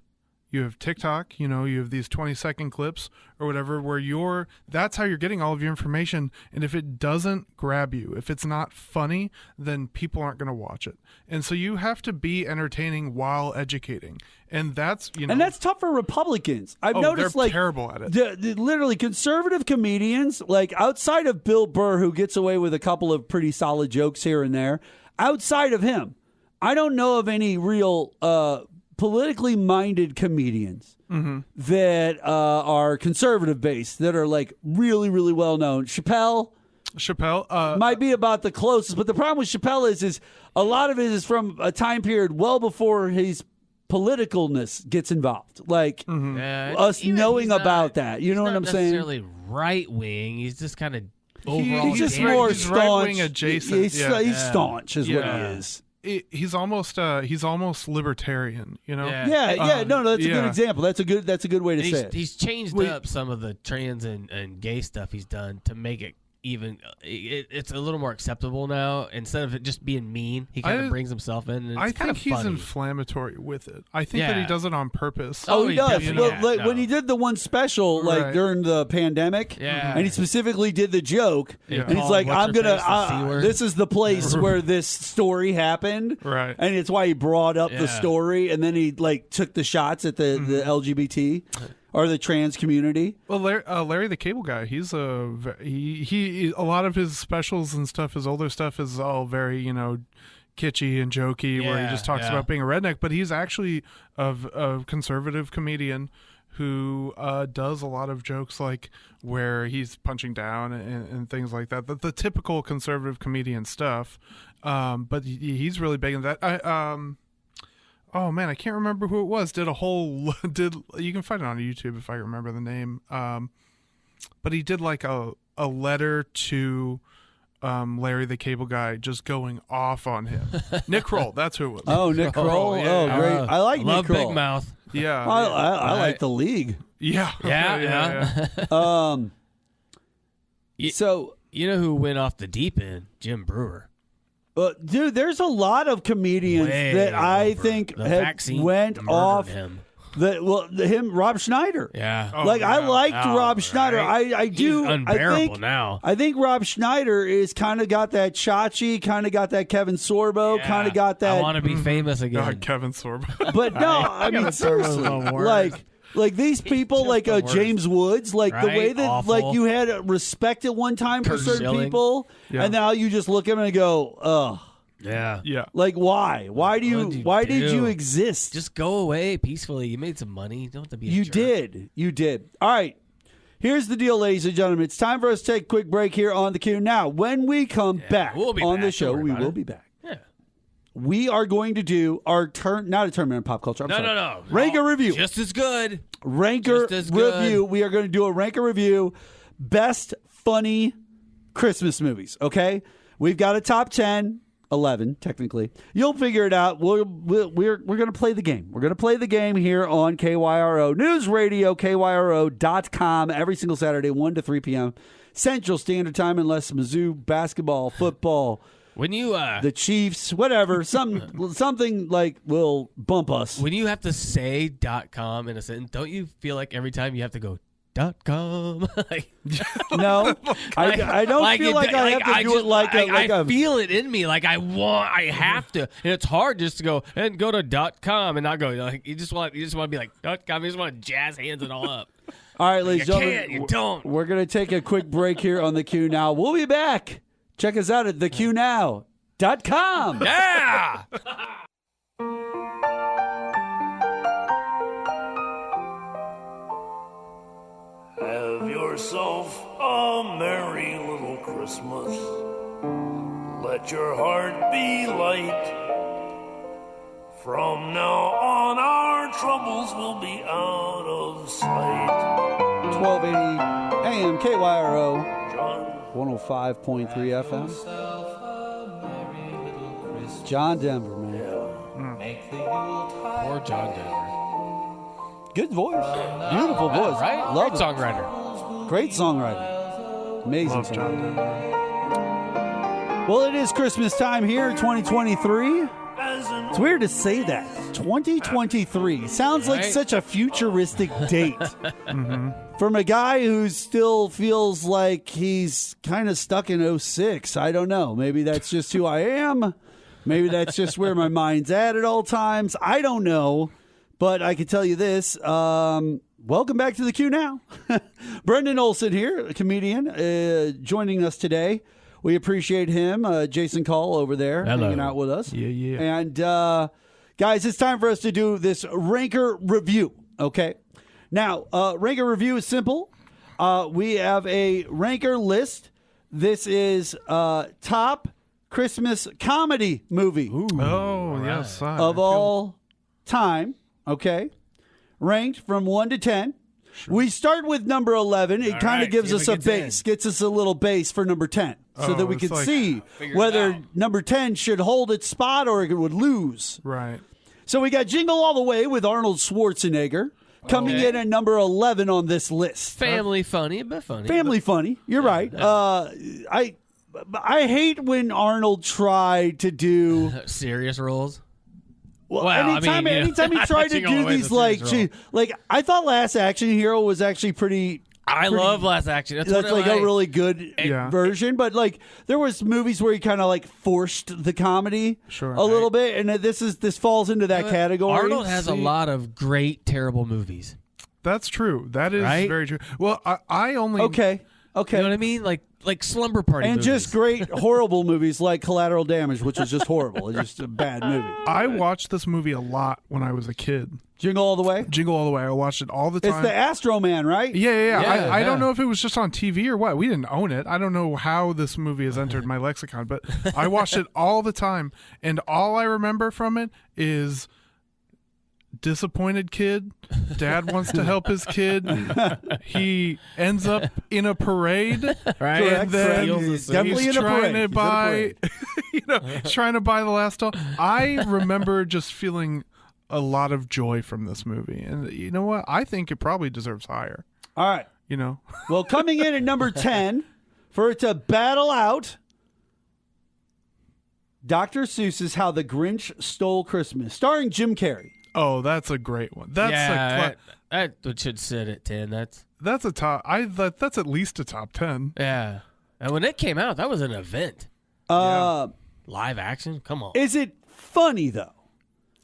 You have TikTok, you have these 20-second clips or whatever where that's how you're getting all of your information. And if it doesn't grab you, if it's not funny, then people aren't going to watch it. And so you have to be entertaining while educating. And that's, and that's tough for Republicans. I've noticed they're terrible at it. Literally conservative comedians, like outside of Bill Burr, who gets away with a couple of pretty solid jokes here and there, outside of him, I don't know of any real politically minded comedians that are conservative based that are like really, really well known. Chappelle might be about the closest, but the problem with Chappelle is a lot of it is from a time period well before his politicalness gets involved. Like us knowing about that. You know what I'm saying? He's not necessarily right wing. He's just kind of overall. He's just more staunch. Right-wing adjacent. He's staunch is what he is. He's almost libertarian, No, that's a good example. That's a good way to say it. He's changed up some of the trans and gay stuff he's done to make it even. It's a little more acceptable now. Instead of it just being mean, he kind of brings himself in. And I it's kind think of he's funny. inflammatory with it. I think that he does it on purpose. Oh, he does. Well, when he did the one special, during the pandemic, and he specifically did the joke, and he's like, "I'm gonna. This is the place where this story happened, right?" And it's why he brought up the story, and then he took the shots at the LGBT. Or the trans community. Well, Larry the Cable Guy, he's he a lot of his specials and stuff, his older stuff is all very, kitschy and jokey, where he just talks about being a redneck. But he's actually a conservative comedian who does a lot of jokes like where he's punching down and things like that. The typical conservative comedian stuff. But he's really big in that. Oh man, I can't remember who it was. You can find it on YouTube if I remember the name. But he did like a letter to Larry the Cable Guy, just going off on him. Nick Kroll, that's who it was. Oh, Nick Kroll. Yeah. Oh, great. I like love Nick Kroll. Big Mouth. Yeah. I like The League. Yeah. Yeah. So you know who went off the deep end? Jim Brewer. Dude, there's a lot of comedians Way that I over. think The have vaccine went murdered off. him. Rob Schneider. Yeah. Oh, Like I yeah. liked Oh, Rob Schneider. right. I do. He's unbearable now. I think Rob Schneider is kind of got that Chachi, kind of got that Kevin Sorbo, Yeah. kind of got that. I want to be famous again. God, Kevin Sorbo. But no, I mean seriously, like these people, like the worst. James Woods, like the Right? way that Awful. like you had respect at one time for Kurt certain Schilling. people, Yeah. and now you just look at them and go, ugh. Yeah. Yeah. Like why? Why did do? you exist? Just go away peacefully. You made some money. You don't have to be a You jerk. You did. All right. Here's the deal, ladies and gentlemen. It's time for us to take a quick break here on the Q. Now, when we come back we'll be on back. the show, Don't worry we about will it. be back. Yeah. We are going to do our not a tournament in pop culture. I'm sorry. No. Ranker review. Just as good. Ranker just as good. review. We are going to do a ranker review. Best funny Christmas movies. Okay, we've got a top 10, 11 technically. You'll figure it out. We're going to play the game. We're going to play the game here on KYRO News Radio, KYRO.com every single Saturday, 1 to 3 p.m. Central Standard Time, unless Mizzou basketball, football. When you the Chiefs, whatever, something like will bump us. when you have to say .com in a sentence, don't you feel like every time you have to go .com? Like, No, I don't feel like I have to do it like I feel it in me. Like I have to, and it's hard just to go and go to .com and not go. Like you just want to be like .com. You just want to jazz hands it all up. All right, ladies You and can't. gentlemen, You don't. we're going to take a quick break here on the Q Now. We'll be back. Check us out at theqnow.com. Yeah. Have yourself a merry little Christmas. Let your heart be light. From now on, our troubles will be out of sight. 1280 AM KYRO, John, 105.3 FM. John Denver, man. Poor John Denver. Good voice. Beautiful voice. Right? Love Great it. songwriter. Great songwriter. Amazing Love John songwriter. Denver. Well, it is Christmas time here, 2023. It's weird to say that. 2023 sounds like Right? such a futuristic date. From a guy who still feels like he's kind of stuck in 06. I don't know. Maybe that's just who I am. Maybe that's just where my mind's at all times. I don't know. But I can tell you this. Welcome back to the Q Now. Brendan Olson here, a comedian, joining us today. We appreciate him. Jason Call over there hanging out with us. Yeah. And guys, it's time for us to do this ranker review. Okay. Now, ranker review is simple. We have a ranker list. This is top Christmas comedy movie Oh, yes. of all time. Okay. Ranked from 1 to 10. We start with number 11. It kind of right, gives see us if a it gets base, gets us a little base for number 10 so that we it's can like- see Figure it whether out. number 10 should hold its spot or it would lose. Right. So we got Jingle All the Way with Arnold Schwarzenegger coming Okay. in at number 11 on this list. Family funny, but funny. Family funny. You're right. I hate when Arnold tried to do. Serious roles. Well, Well, I anytime, mean, anytime he I tried to think Jingle All do the Way is these a serious like I thought Last Action Hero was actually pretty. I love Last Action. That's That's one of like a my- really good Yeah. version, but like there was movies where he kind of like forced the comedy Sure. a little bit, and this falls into that category. Arnold has a lot of great, terrible movies. That's true. That is Right? very true. Well, I only Okay. Okay. You know what I mean? Like slumber party And movies. just great, horrible movies like Collateral Damage, which was just horrible. It's just a bad movie. I watched this movie a lot when I was a kid. Jingle All the Way? Jingle All the Way. I watched it all the time. It's the Astro Man, right? Yeah. Yeah, I don't know if it was just on TV or what. We didn't own it. I don't know how this movie has entered my lexicon, but I watched it all the time. And all I remember from it is disappointed kid. Dad wants to help his kid. He ends up in a parade. Right. And then He's definitely he's in a trying parade. to buy, trying to buy the last doll. I remember just feeling a lot of joy from this movie. And you know what? I think it probably deserves higher. All right. You know? Well, coming in at number 10, for it to battle out, Dr. Seuss's How the Grinch Stole Christmas, starring Jim Carrey. Oh, that's a great one. That's that should sit at 10. that's a top. That's at least a top 10. Yeah. And when it came out, that was an event. Live action? Come on. Is it funny, though?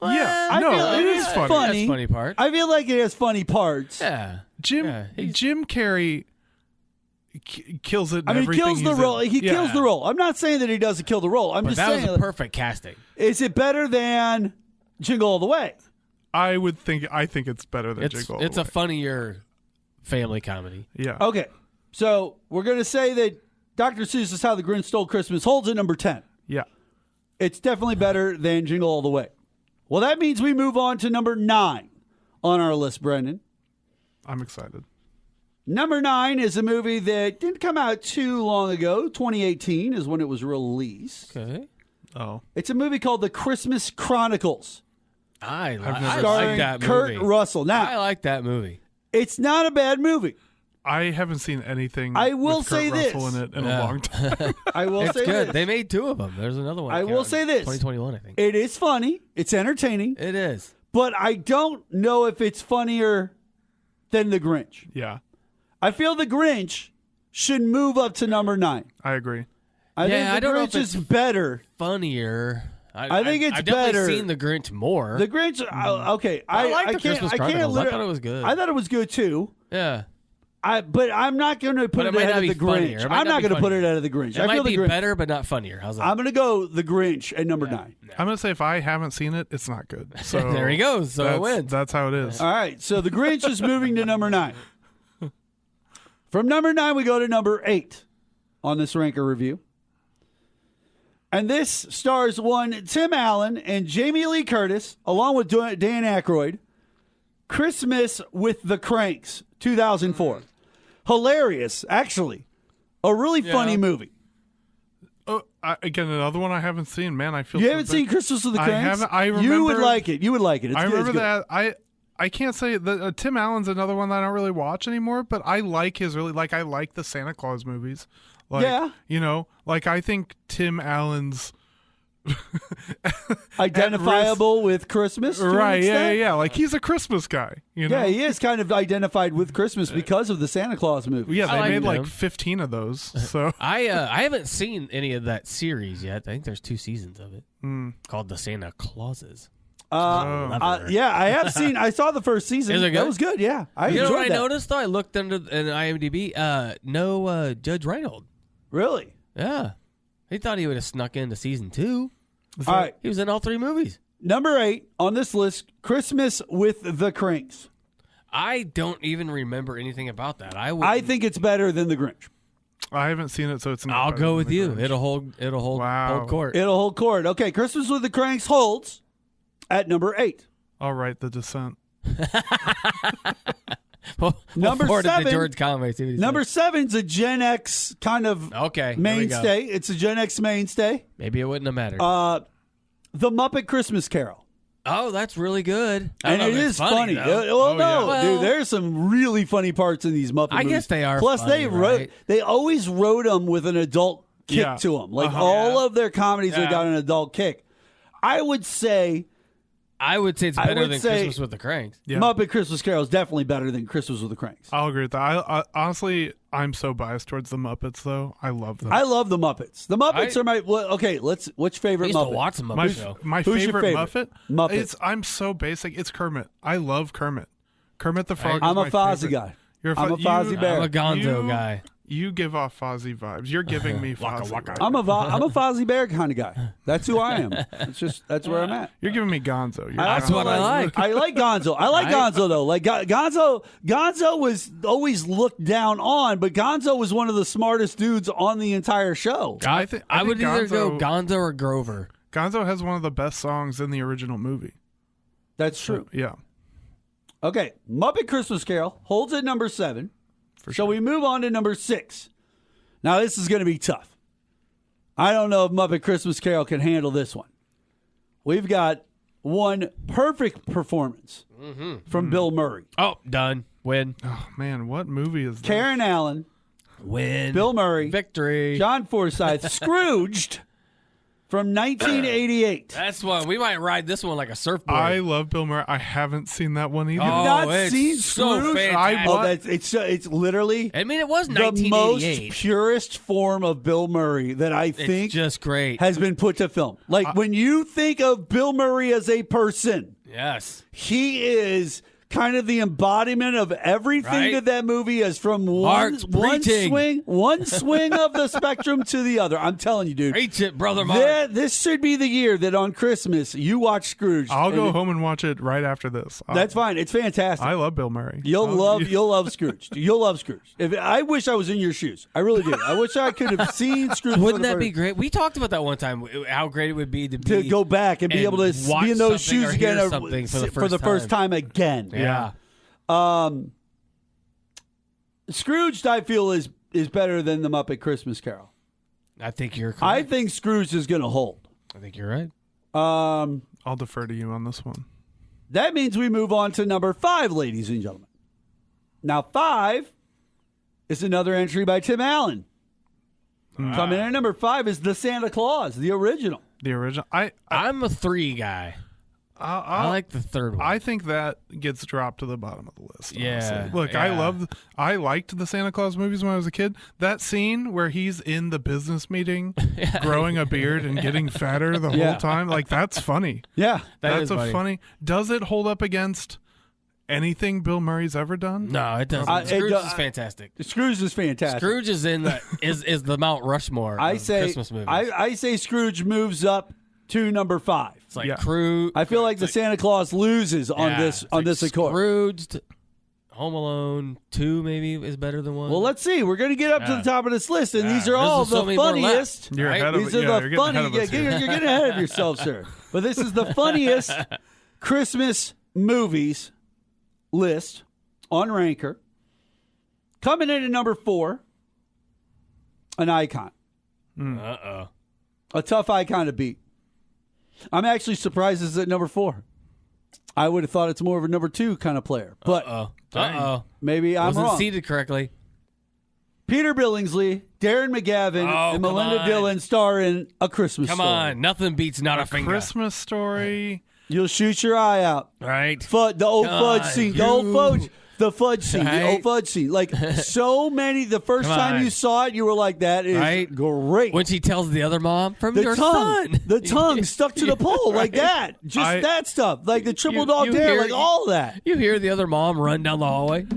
Yeah, I no, feel it is funny. That's funny part. I feel like it has funny parts. Yeah. Jim Carrey kills it. In I mean, he everything kills the he's role. in. He kills the role. I'm not saying that he doesn't kill the role. I'm But just that saying, was a perfect casting. is it better than Jingle All the Way? I think it's better than Jingle All It's the a Way. funnier family comedy. Yeah. Okay, so we're going to say that Dr. Seuss's How the Grinch Stole Christmas holds at number 10. Yeah. It's definitely better than Jingle All the Way. Well, that means we move on to number 9 on our list, Brendan. I'm excited. Number 9 is a movie that didn't come out too long ago. 2018 is when it was released. Okay. Oh. It's a movie called The Christmas Chronicles. I like starring that Kurt movie. Russell. Now, I like that movie. it's not a bad movie. I haven't seen anything I will with say Kurt Russell this. in it in a long time. I will It's say good. this. They made 2 of them. There's another one. I that came will out say in this. 2021, I think. It is funny. It's entertaining. It is. But I don't know if it's funnier than The Grinch. Yeah, I feel The Grinch should move up to number 9. I agree. I think I The don't know if Grinch is it's better. Funnier. I think it's I've definitely better. seen The Grinch more. The Grinch, okay. I like The can't, Christmas I can't Chronicles. I literally- thought it was good. I thought it was good too. Yeah. But I'm not going to put But it it might ahead not of be The funnier. Grinch. It might I'm not not be going to put it funnier. ahead of The Grinch. It I might feel be The Grinch. better, but not funnier. How's that? I'm going to go The Grinch at number 9. I'm gonna say if I haven't seen it, it's not good. So There he goes. So it wins. That's how it is. All right, so The Grinch is moving to number 9. From number 9, we go to number 8 on this ranker review. And this stars one Tim Allen and Jamie Lee Curtis, along with Dan Aykroyd. Christmas with the Cranks, 2004. Hilarious, actually. A really funny movie. Oh, again, another one I haven't seen. Man, I feel You so haven't bad. seen Christmas with the I Cranks? haven't. I remember. You would like it. You would like it. It's I good. remember It's good. that. I can't say that Tim Allen's another one that I don't really watch anymore, but I like his I like the Santa Claus movies. Like, Yeah. You know, like I think Tim Allen's Identifiable with Christmas? to an right? Yeah, extent? yeah. Like he's a Christmas guy. You know? Yeah, he is kind of identified with Christmas because of the Santa Claus movie. Yeah, they like made like them. 15 of those. So I haven't seen any of that series yet. I think there's 2 seasons of it called The Santa Clauses. Yeah, I have seen. I saw the first season. Is it good? That was good. Yeah, I You know enjoyed what I that. noticed though? I looked under in IMDb. No Judge Reinhold. Really? Yeah, he thought he would have snuck into season 2. All right, He was in all 3 movies. number 8 on this list: Christmas with the Cranks. I don't even remember anything about that. I think it's better than the Grinch. I haven't seen it, so it's not. I'll better go than with The you. Grinch. It'll hold Wow. hold court. It'll hold court. Okay, Christmas with the Cranks holds at number 8. All right, The Descent. We'll Number forward it to 7. George Conway. See what he Number says. 7's a Gen X kind of Okay, here we go. mainstay. It's a Gen X mainstay. Maybe it wouldn't have mattered. The Muppet Christmas Carol. Oh, that's really good. I And don't it know if is it's funny. though. Well, no, Well- dude, there's some really funny parts in these Muppet I movies. guess they are Plus, funny, right? they always wrote them with an adult kick Yeah. to them. Like Uh-huh. all of their comedies have Yeah. got an adult kick. I would say it's I better would than say- Christmas with the Cranks. Yeah. Muppet Christmas Carol is definitely better than Christmas with the Cranks. I'll agree with that. I honestly, I'm so biased towards the Muppets, though. I love them. I love the Muppets. The Muppets I- are my okay. Which I favorite used Muppet? to watch the my Muppet Show. my Who's your favorite favorite? Muppet. Muppet. I'm so basic. It's Kermit. I love Kermit. Kermit the Frog. I'm is a my Fozzie favorite. guy. You're I'm a Fozzie Bear. I'm a Gonzo guy. You give off Fozzie vibes. You're giving me Fozzie vibes. I'm a Fozzie Bear kind of guy. That's who I am. That's where I'm at. You're giving me Gonzo. That's what I like. I like Gonzo. I like Gonzo though. Like Gonzo was always looked down on, but Gonzo was one of the smartest dudes on the entire show. I would either go Gonzo or Grover. Gonzo has one of the best songs in the original movie. That's true. Yeah. Okay, Muppet Christmas Carol holds at number 7. Shall we move on to number 6? Now, this is going to be tough. I don't know if Muppet Christmas Carol can handle this one. We've got one perfect performance from Bill Murray. Oh, done. Win. Oh, man, what movie is that? Karen Allen. Win. Bill Murray. Victory. John Forsythe. Scrooged from 1988. That's one. We might ride this one like a surfboard. I love Bill Murray. I haven't seen that one either. You've not it's seen so Scrooge? fantastic. It's literally I mean, it was the 1988. most purest form of Bill Murray that I think just great. has been put to film. Like when you think of Bill Murray as a person, Yes. he is kind of the embodiment of everything that movie is, from one swing of the spectrum to the other. I'm telling you, dude. Preach it, brother Mark. This should be the year that on Christmas you watch Scrooge. I'll go home and watch it right after this. That's fine. It's fantastic. I love Bill Murray. You'll love Scrooge. You'll love Scrooge. I wish I was in your shoes. I really do. I wish I could have seen Scrooge. Wouldn't that be great? We talked about that one time. How great it would be to go back and be able to be in those shoes again for the first time again. Yeah. Scrooged, I feel, is better than the Muppet Christmas Carol. I think you're correct. I think Scrooge is going to hold. I think you're right. I'll defer to you on this one. That means we move on to number 5, ladies and gentlemen. Now, 5 is another entry by Tim Allen. Coming in at number 5 is The Santa Claus, the original. The original. I'm a 3 guy. I like the third one. I think that gets dropped to the bottom of the list. Yeah. Honestly. Look, yeah. I liked the Santa Claus movies when I was a kid. That scene where he's in the business meeting, growing a beard and getting fatter the whole time, like that's funny. Yeah, that's funny. Does it hold up against anything Bill Murray's ever done? No, it doesn't. Scrooge is fantastic. Scrooge is fantastic. Scrooge is in is the Mount Rushmore of Christmas movies. I say Scrooge moves up to number 5. It's like Scrooge. I feel like the Santa Claus loses on this accord. Scrooged, Home Alone 2 maybe is better than 1. Well, let's see. We're going to get up to the top of this list, and these are all the funniest. You're ahead of These are the funniest. You're getting ahead of yourself, sir. But this is the funniest Christmas movies list on Ranker. Coming in at number 4, an icon. Uh-oh. A tough icon to beat. I'm actually surprised it's at number 4. I would have thought it's more of a number 2 kind of player. But maybe I'm Wasn't wrong. seated correctly. Peter Billingsley, Darren McGavin, and Melinda Dillon star in A Christmas Story. Come on. Nothing beats Not a Finger. Christmas Story. You'll shoot your eye out. Right. The old fudge scene. The old fudge. The fudge scene. The old fudge scene. Like so many. The first time you saw it, you were like, that is great. When she tells the other mom, from your tongue, son. The tongue stuck to the pole like that. Just that stuff. Like the triple dog dare. Like all that. You hear the other mom run down the hallway.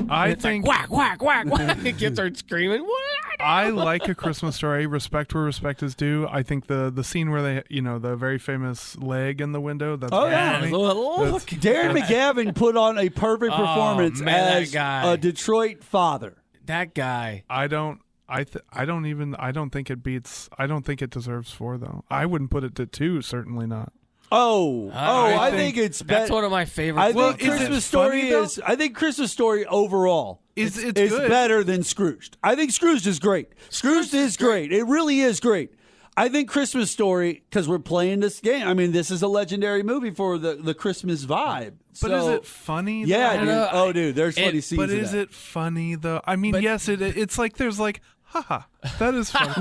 I think like, whack, whack, whack, whack. It gets her screaming. What? I like A Christmas Story. Respect where respect is due. I think the scene where they, the very famous leg in the window. That's funny. Darren McGavin put on a perfect performance as a Detroit father. That guy. I don't think it beats. I don't think it deserves 4 though. I wouldn't put it to 2. Certainly not. I think it's better. That's one of my favorites. I think Christmas Story I think Christmas Story overall is better than Scrooged. I think Scrooged is great. Scrooged is great. It really is great. I think Christmas Story, because we're playing this game. I mean, this is a legendary movie for the Christmas vibe. But is it funny? Yeah, dude. Oh, dude, there's funny scenes. But is it funny though? I mean, yes, it's like there's like. Haha, that is funny.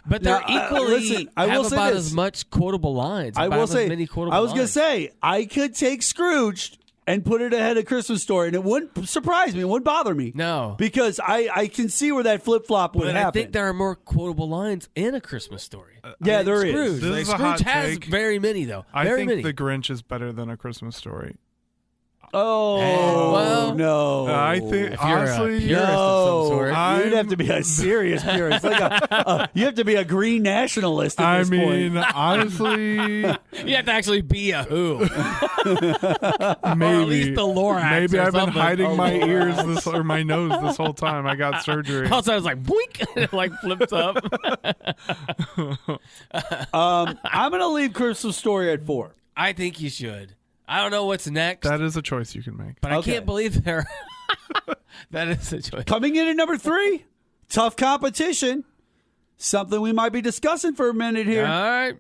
But they're equally I will say about this. as much quotable lines. I will say, as many quotable I was going to lines. say, I could take Scrooge and put it ahead of Christmas Story, and it wouldn't surprise me. It wouldn't bother me. No. Because I can see where that flip-flop would happen. I think there are more quotable lines in A Christmas Story. Yeah, there is. Scrooge. This is a hot Scrooge has take. very many, though. I very think many. The Grinch is better than A Christmas Story. Oh, well, no. I think, if you're honestly, a purist of some sort. You'd have to be a serious purist. You have to be a green nationalist at this point. Honestly, You have to actually be a who. maybe. Or at least the Lorax. Maybe or I've been something. hing my ears or my nose this whole time. I got surgery. Also, I was like, boink, and it like flips up. I'm going to leave Christmas Story at 4. I think you should. I don't know what's next, That is a choice you can make. but I Okay. can't believe they're. That is a choice. Coming in at number 3, tough competition. Something we might be discussing for a minute here. All right.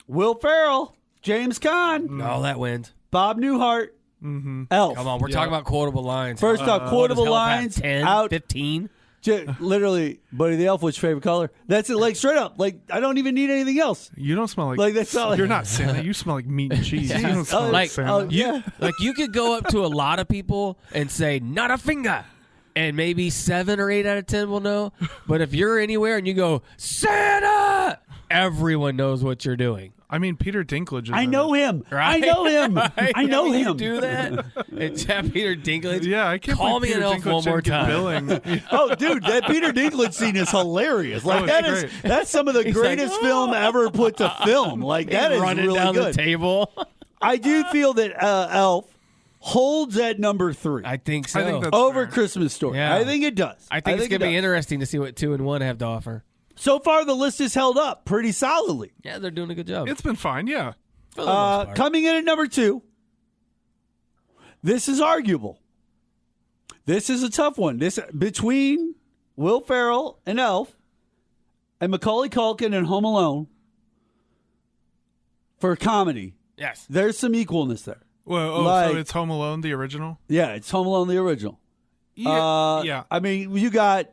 Will Ferrell, James Caan, No, that wins. Bob Newhart, Elf. Come on, we're talking about quotable lines. First off, What quotable does Elf have, lines 10, out. 15? Literally, Buddy the Elf, what's your favorite color? That's it, like straight up. Like, I don't even need anything else. You don't smell Like, that's all- You're not Santa. You smell like meat and cheese. You don't smell like Santa. Yeah. Like, you could go up to a lot of people and say, not a finger. And maybe 7 or 8 out of 10 will know. But if you're anywhere and you go, Santa, everyone knows what you're doing. I mean, Peter Dinklage is I in know it. him. Right? I know him. I know You him. do that? It's Peter Dinklage. Yeah, I can't Call me believe an Peter elf Dinklage one more didn't get time. billing. Oh, dude, that Peter Dinklage scene is hilarious. Like Oh, that it's is great. that's some of the greatest film ever put to film. Like that is running really down good. the table. I do feel that Elf holds at number 3 I think so. I think that's over fair. Christmas Story. Yeah. I think it does. I think it's going it to be does. interesting to see what 2 and 1 have to offer. So far, the list is held up pretty solidly. Yeah, they're doing a good job. It's been fine, yeah. For the most part. Coming in at number 2, this is arguable. This is a tough one. This between Will Ferrell and Elf and Macaulay Culkin and Home Alone for comedy. Yes. There's some equalness there. Well, Like- so it's Home Alone, the original? Yeah, it's Home Alone the original. Yeah. I mean, you got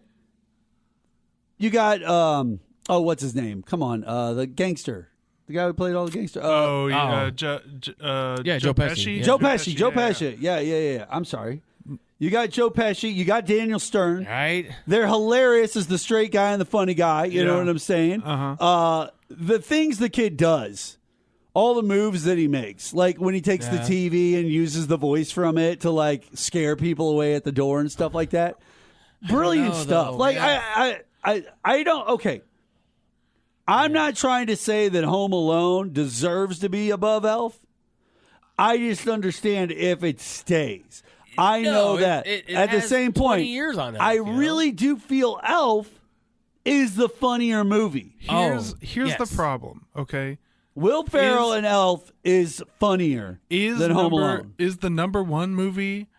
what's his name? Come on, the gangster. The guy who played all the gangster. Oh, yeah. oh. Joe Joe Pesci. Yeah. Joe Pesci. Yeah. I'm sorry. You got Joe Pesci. You got Daniel Stern. Right? They're hilarious as the straight guy and the funny guy. You know Yeah. what I'm saying? Uh-huh. The things the kid does, all the moves that he makes, like when he takes the TV and uses the voice from it to like scare people away at the door and stuff like that. Brilliant know, stuff. though, Like yeah. I don't. Okay. I'm not trying to say that Home Alone deserves to be above Elf. I just understand if it stays. I know that. It At the has same 20 point, years on I Elf, you know? really do feel Elf is the funnier movie. Here's yes. the problem, okay? Will Ferrell and Elf is funnier than Home Alone. Is the number 1 movie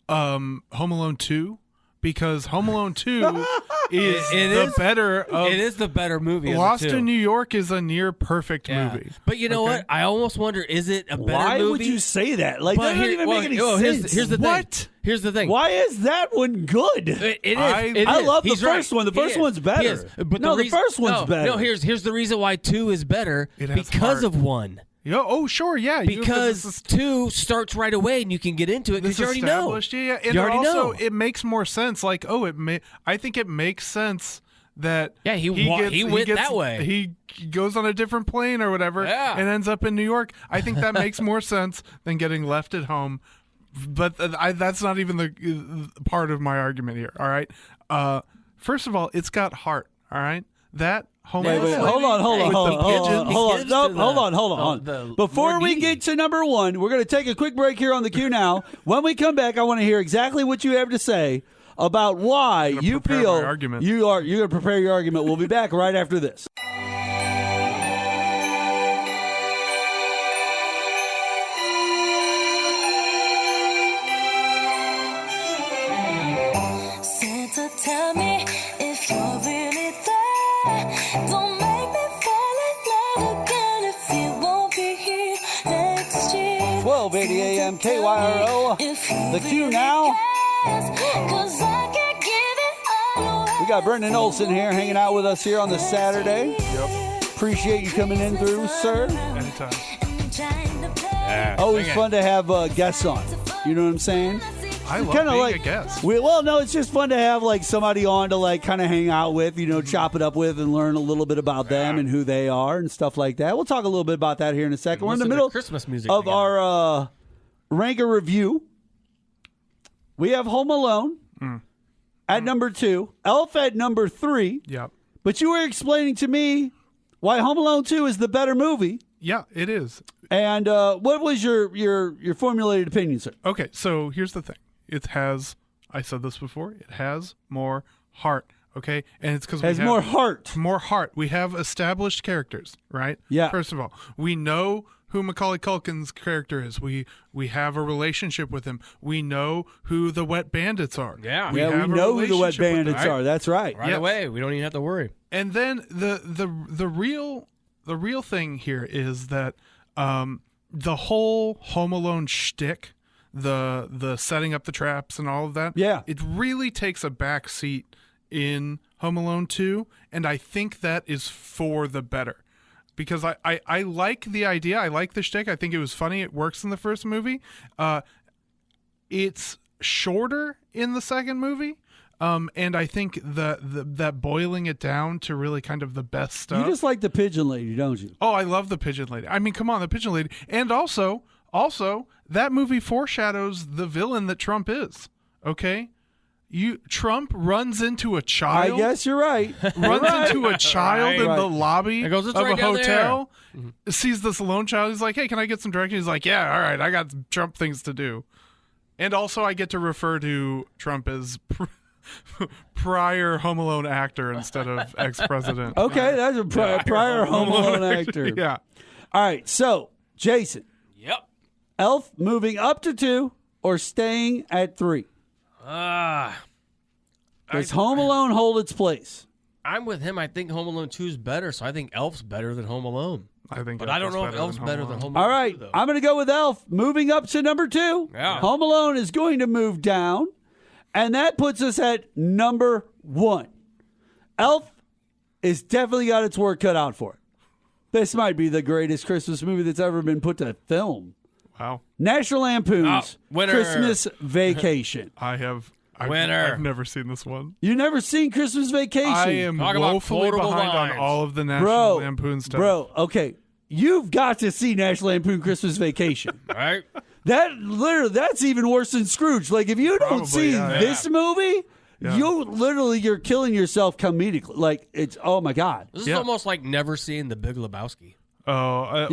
Home Alone 2? Because Home Alone 2 is better of... It is the better movie. Lost of the two. in New York is a near perfect movie. But you know Okay? what? I almost wonder, is it a better Why movie? would you say that? Like, that But doesn't even make any sense. Here's the thing. What? Here's the thing. Why is that one good? It is. I love the first one. The first one's better. He is. But No, the reason- first one's better. No, here's the reason why 2 is better. It has Because heart. of 1. Yeah, oh, sure, yeah. Because 2 starts right away and you can get into it because you already know. Yeah. And you already also, know. it makes more sense. Like, I think it makes sense that He went that way. He goes on a different plane or whatever and ends up in New York. I think that makes more sense than getting left at home. But that's not even the part of my argument here, all right? First of all, it's got heart, all right? That Home Wait, Alone hold on. The Before more we needy. get to number 1, we're going to take a quick break here on the QNow. When we come back, I want to hear exactly what you have to say about why you prepare feel my argument. you're going to prepare your argument. We'll be back right after this. Santa, tell me if you're really there. Don't make me fall in love again if you won't be here next year. 1280 AM KYRO. The QNow. We got Brendan Olson here hanging out with us here on this Saturday. Yep. Appreciate you coming in through, sir. Anytime. Always fun to have guests on. You know what I'm saying? I love Kinda being like, a guest. No, it's just fun to have like somebody on to like kind of hang out with, chop it up with and learn a little bit about them and who they are and stuff like that. We'll talk a little bit about that here in a second. We're in the Listen to middle Christmas music of together. our rank a review we have Home Alone at number 2, Elf at number 3. Yep. But you were explaining to me why Home Alone 2 is the better movie. Yeah, it is. And what was your formulated opinion, sir? Okay, so here's the thing. It has, I said this before, it has more heart, okay? And it's because we have more heart. More heart. We have established characters, right? Yeah. First of all, we know who Macaulay Culkin's character is. We have a relationship with him. We know who the Wet Bandits are. Yeah. We know who the Wet Bandits are. That's right. Right away. We don't even have to worry. And then the real thing here is that the whole Home Alone shtick, the setting up the traps and all of that, it really takes a back seat in Home Alone 2, and I think that is for the better. Because I like the idea, I like the shtick, I think it was funny, it works in the first movie. It's shorter in the second movie. And I think that boiling it down to really kind of the best stuff. You just like the pigeon lady, don't you? Oh, I love the pigeon lady. I mean, come on, the pigeon lady. And also, that movie foreshadows the villain that Trump is. Okay? Trump runs into a child. I guess you're right. Runs into a child in the lobby goes, of right a hotel. Mm-hmm. Sees this lone child. He's like, hey, can I get some directions? He's like, yeah, all right, I got Trump things to do. And also, I get to refer to Trump as prior Home Alone actor instead of ex-president. Okay, that's a prior Home Alone actor. Yeah. All right, so, Jason. Yep. Elf moving up to 2 or staying at 3? Does Home Alone hold its place? I'm with him. I think Home Alone 2 is better, so I think Elf's better than Home Alone. But I don't know if Elf's better than Home Alone. All right, 2, I'm going to go with Elf moving up to number 2. Yeah. Home Alone is going to move down, and that puts us at number 1. Elf is definitely got its work cut out for it. This might be the greatest Christmas movie that's ever been put to film. Wow. National Lampoon's Christmas Vacation. I've never seen this one. You never seen Christmas Vacation? I am woefully behind on all of the National Lampoon stuff. Bro, okay. You've got to see National Lampoon Christmas Vacation. Right? That's even worse than Scrooge. Like, if you don't see this movie, you're killing yourself comedically. Like, it's, oh my God. This is almost like never seeing The Big Lebowski. Oh, I've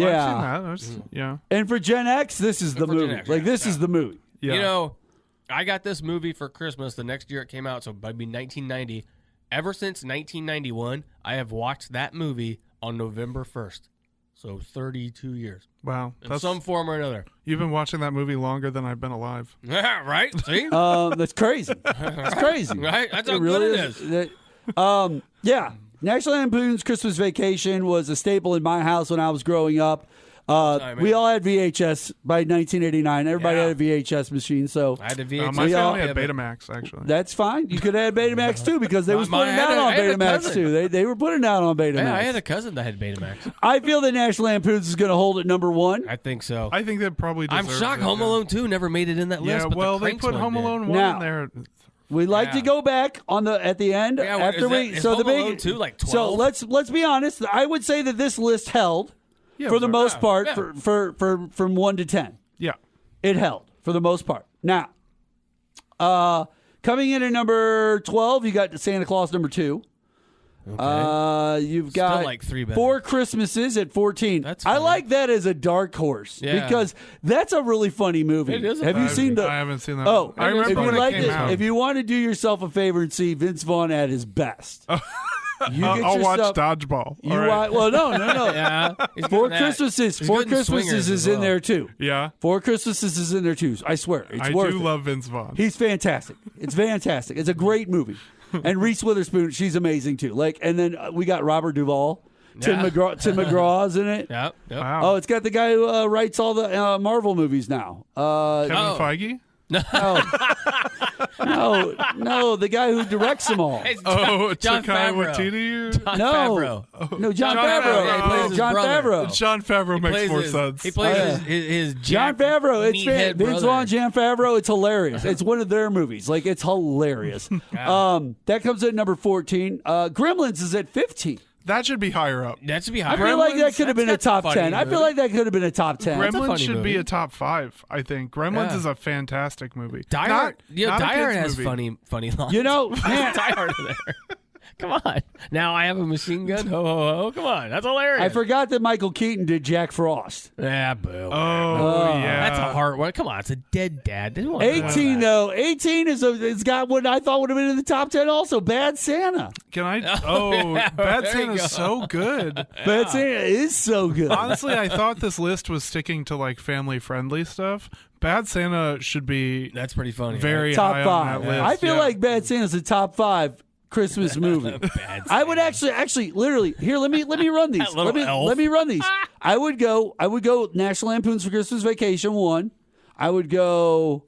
seen that. And for Gen X, this is the movie. Like, this is the movie. Yeah. You know, I got this movie for Christmas the next year it came out, so maybe 1990. Ever since 1991, I have watched that movie on November 1st. So 32 years. Wow. In some form or another. You've been watching that movie longer than I've been alive. Right? See? That's crazy. That's crazy. Right? That's how good it is. Yeah. National Lampoon's Christmas Vacation was a staple in my house when I was growing up. We all had VHS by 1989. Everybody had a VHS machine. So I had a VHS. My family had Betamax, actually. That's fine. You could have Betamax too because they was putting it out on Betamax too. They were putting it out on Betamax. Yeah, I had a cousin that had Betamax. I feel that National Lampoon's is going to hold at number 1. I think so. I think that probably deserves I'm shocked it, Home Alone 2 never made it in that list. Yeah, but well, the they Cranks put one Home did. Alone 1 in there. We like to go back at the end after is so Home the big Alone 2 like 12? So let's be honest. I would say that this list held for the most part for from 1 to 10. Yeah, it held for the most part. Now, coming in at number 12, you got Santa Claus number 2. Okay. You've got Still like 3 better. 4 Christmases at 14. That's I funny. like that as a dark horse because that's a really funny movie. It is. Have you seen the? I haven't seen that. Oh, I remember if you when it like came it, out. if you want to do yourself a favor and see Vince Vaughn at his best, I'll watch Dodgeball. Well, no. Yeah. 4 Christmases. 4 Christmases is in there too. Yeah. 4 Christmases is in there too. I swear, it's worth it. I do love Vince Vaughn. He's fantastic. It's fantastic. It's a great movie. And Reese Witherspoon, she's amazing too. Like, and then we got Robert Duvall. Tim McGraw's in it. Yep. Wow. Oh, it's got the guy who writes all the Marvel movies now. Kevin Feige? No, the guy who directs them all. John Taika Favreau. Waititi? No, John Favreau. Yeah, he plays his John brother. Favreau. John Favreau makes more sense. He plays his John Jack Favreau. It's meathead Vince brother. Vaughn, John Favreau. It's hilarious. It's one of their movies. Like, it's hilarious. That comes at number 14. Gremlins is at 15. That should be higher up. That should be I higher. feel like that could have been a That's top funny 10. I feel movie. like that could have been a top 10. Gremlins should movie. be a top 5, I think. Gremlins Yeah. is a fantastic movie. Die Not- Hard, not a Die Hard kid's has movie. funny lines. You know, man, Die Hard in there. Come on. Now I have a machine gun. Ho, ho, ho. Come on. That's hilarious. I forgot that Michael Keaton did Jack Frost. Yeah, boo. Oh, yeah. That's a hard one. Come on. It's a dead dad. They don't want 18, though. 18 it's got what I thought would have been in the top 10 also. Bad Santa. Can I? Oh, yeah, Bad there you Santa's go. so good. Bad Santa is so good. Honestly, I thought this list was sticking to like family-friendly stuff. Bad Santa should be That's pretty funny. very top high 5. on that list. I feel yeah. like Bad Santa's a top 5 Christmas movie. I would actually literally here. Let me run these. That little elf. Let me run these. I would go National Lampoon's for Christmas Vacation 1. I would go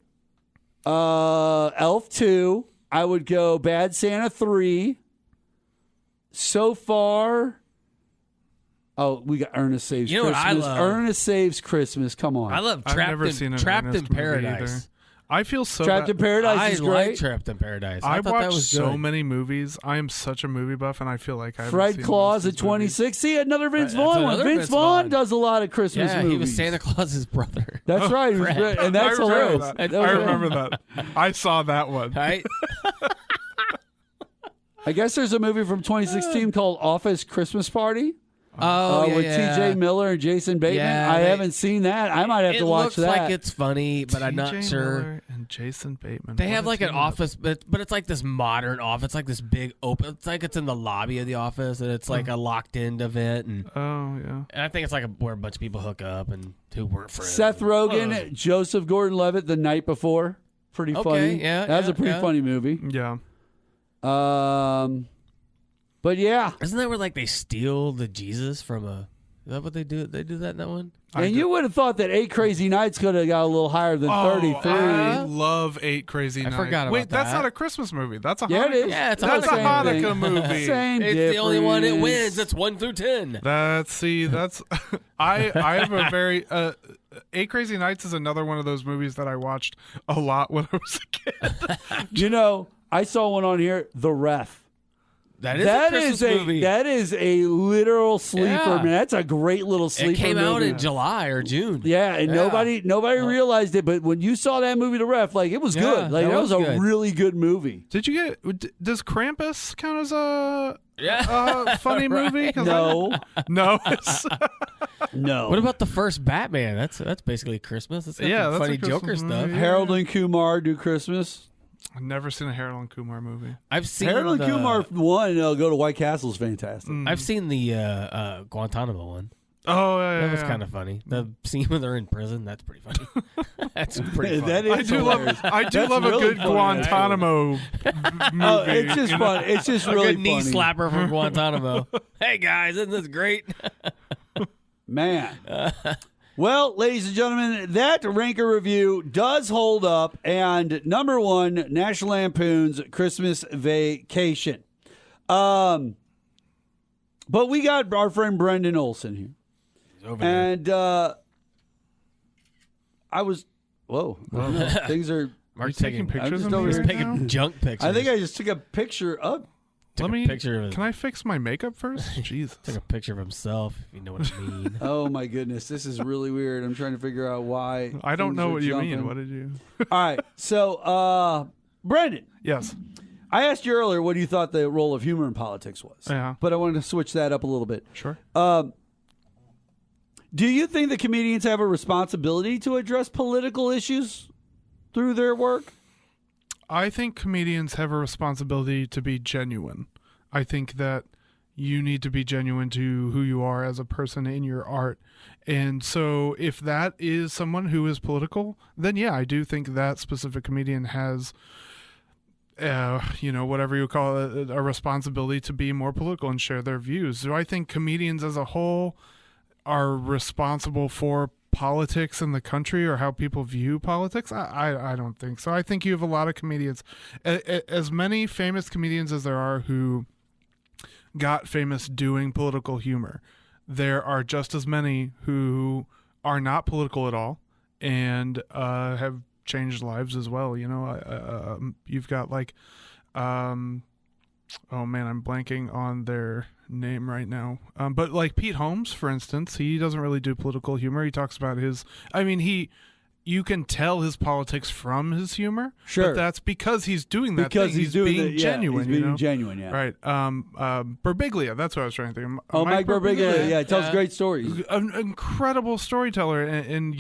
Elf 2. I would go Bad Santa 3. So far, we got Ernest Saves You know what Christmas. I love? Ernest Saves Christmas. Come on. I love I've never Trapped seen in, an Trapped Ernest in movie Paradise. either. I feel so Trapped bad. in Paradise I is like great. Trapped in Paradise. I thought that watched was so good. many movies. I am such a movie buff, and I feel like I haven't Fred seen Claus most at of these movies. 26. See, another Vince That's Vaughn one. another Vince Vince Vaughn Vaughn. does a lot of Christmas Yeah, movies. he was Santa Claus's brother. That's right. He was Fred. great. And that's I remember hilarious. that. That was I right. remember that. I saw that one. Right? I guess there's a movie from 2016 called Office Christmas Party. Oh, yeah, with yeah. T.J. Miller and Jason Bateman. Yeah, I they- haven't seen that. I might have It to watch looks that. like it's funny, but I'm not T.J. sure. Miller and Jason Bateman. They What have a like an team up. office, but it's like this modern office. It's like this big open. It's like it's in the lobby of the office, and it's like a locked-in event. And Oh yeah. I think it's like where a bunch of people hook up and who work for it. Seth Rogen, Joseph Gordon-Levitt, The Night Before. Pretty Okay, funny. yeah, That was yeah, a pretty yeah. funny movie. Yeah. But yeah. Isn't that where like they steal the Jesus from a? Is that what they do? They do that in that one. And you would have thought that 8 Crazy Nights could have got a little higher than 33. I love 8 Crazy Nights. forgot about Wait, that's that. not a Christmas movie. That's a Yeah, it Hanukkah. is. Yeah, it's a that's a Hanukkah thing. Hanukkah movie. Same It's the only one it difference. wins. It's 1 through 10. That's I have a very 8 Crazy Nights is another one of those movies that I watched a lot when I was a kid. You know, I saw one on here, The Ref. That is a Christmas movie. That is a literal sleeper, Yeah. man. That's a great little sleeper It came out movie. in July or June. Yeah, and nobody realized it, but when you saw that movie, The Ref, like it was Yeah, good. Like that that was was a good. really good movie. Did you get? Does Krampus count as a Yeah. funny movie? 'Cause No, no. It's, no. What about the first Batman? That's basically Christmas. It's got Yeah, some that's a funny Christmas Joker stuff. movie. Harold and Kumar do Christmas? I've never seen a Harold and Kumar movie. I've seen Harold and the, Kumar one. Go to White Castle's fantastic. I've seen the Guantanamo one. Oh, yeah, That was yeah. kind of funny. The scene when they're in prison, that's pretty funny. That's pretty funny. That is I do love. hilarious. I do That's love really a good funny, Guantanamo movie. Oh, it's just fun. It's just A really good knee funny. slapper from Guantanamo. Hey guys, isn't this great? Man. Well, ladies and gentlemen, that ranker review does hold up. And number 1, National Lampoon's Christmas Vacation. But we got our friend Brendan Olson here. Over there. And I was, whoa, I don't know. Things are, Mark's taking taking pictures just of me over right here taking now? junk pictures. I think I just took a picture of, took a picture of his, Can I fix my makeup first? Jesus. took a picture of himself, if you know what I mean. oh my goodness, this is really weird. I'm trying to figure out why. I don't things know are what you jumping. mean. What did you? All right, so Brendan, Yes. I asked you earlier what you thought the role of humor in politics was. Yeah. But I wanted to switch that up a little bit. Sure. Do you think the comedians have a responsibility to address political issues through their work? I think comedians have a responsibility to be genuine. I think that you need to be genuine to who you are as a person in your art. And so if that is someone who is political, then yeah, I do think that specific comedian has, whatever you call it, a responsibility to be more political and share their views. Do I think comedians as a whole are responsible for politics in the country or how people view politics? I don't think so. I think you have a lot of comedians, as many famous comedians as there are who got famous doing political humor. There are just as many who are not political at all and have changed lives as well. You know, you've got like oh man, I'm blanking on their name right now. But like Pete Holmes, for instance, he doesn't really do political humor. He talks about you can tell his politics from his humor. Sure. But that's because he's doing that because thing. he's doing being genuine. He's being genuine, yeah. Right. Birbiglia, that's what I was trying to think of. Mike Birbiglia, yeah, he tells great stories. An incredible storyteller, and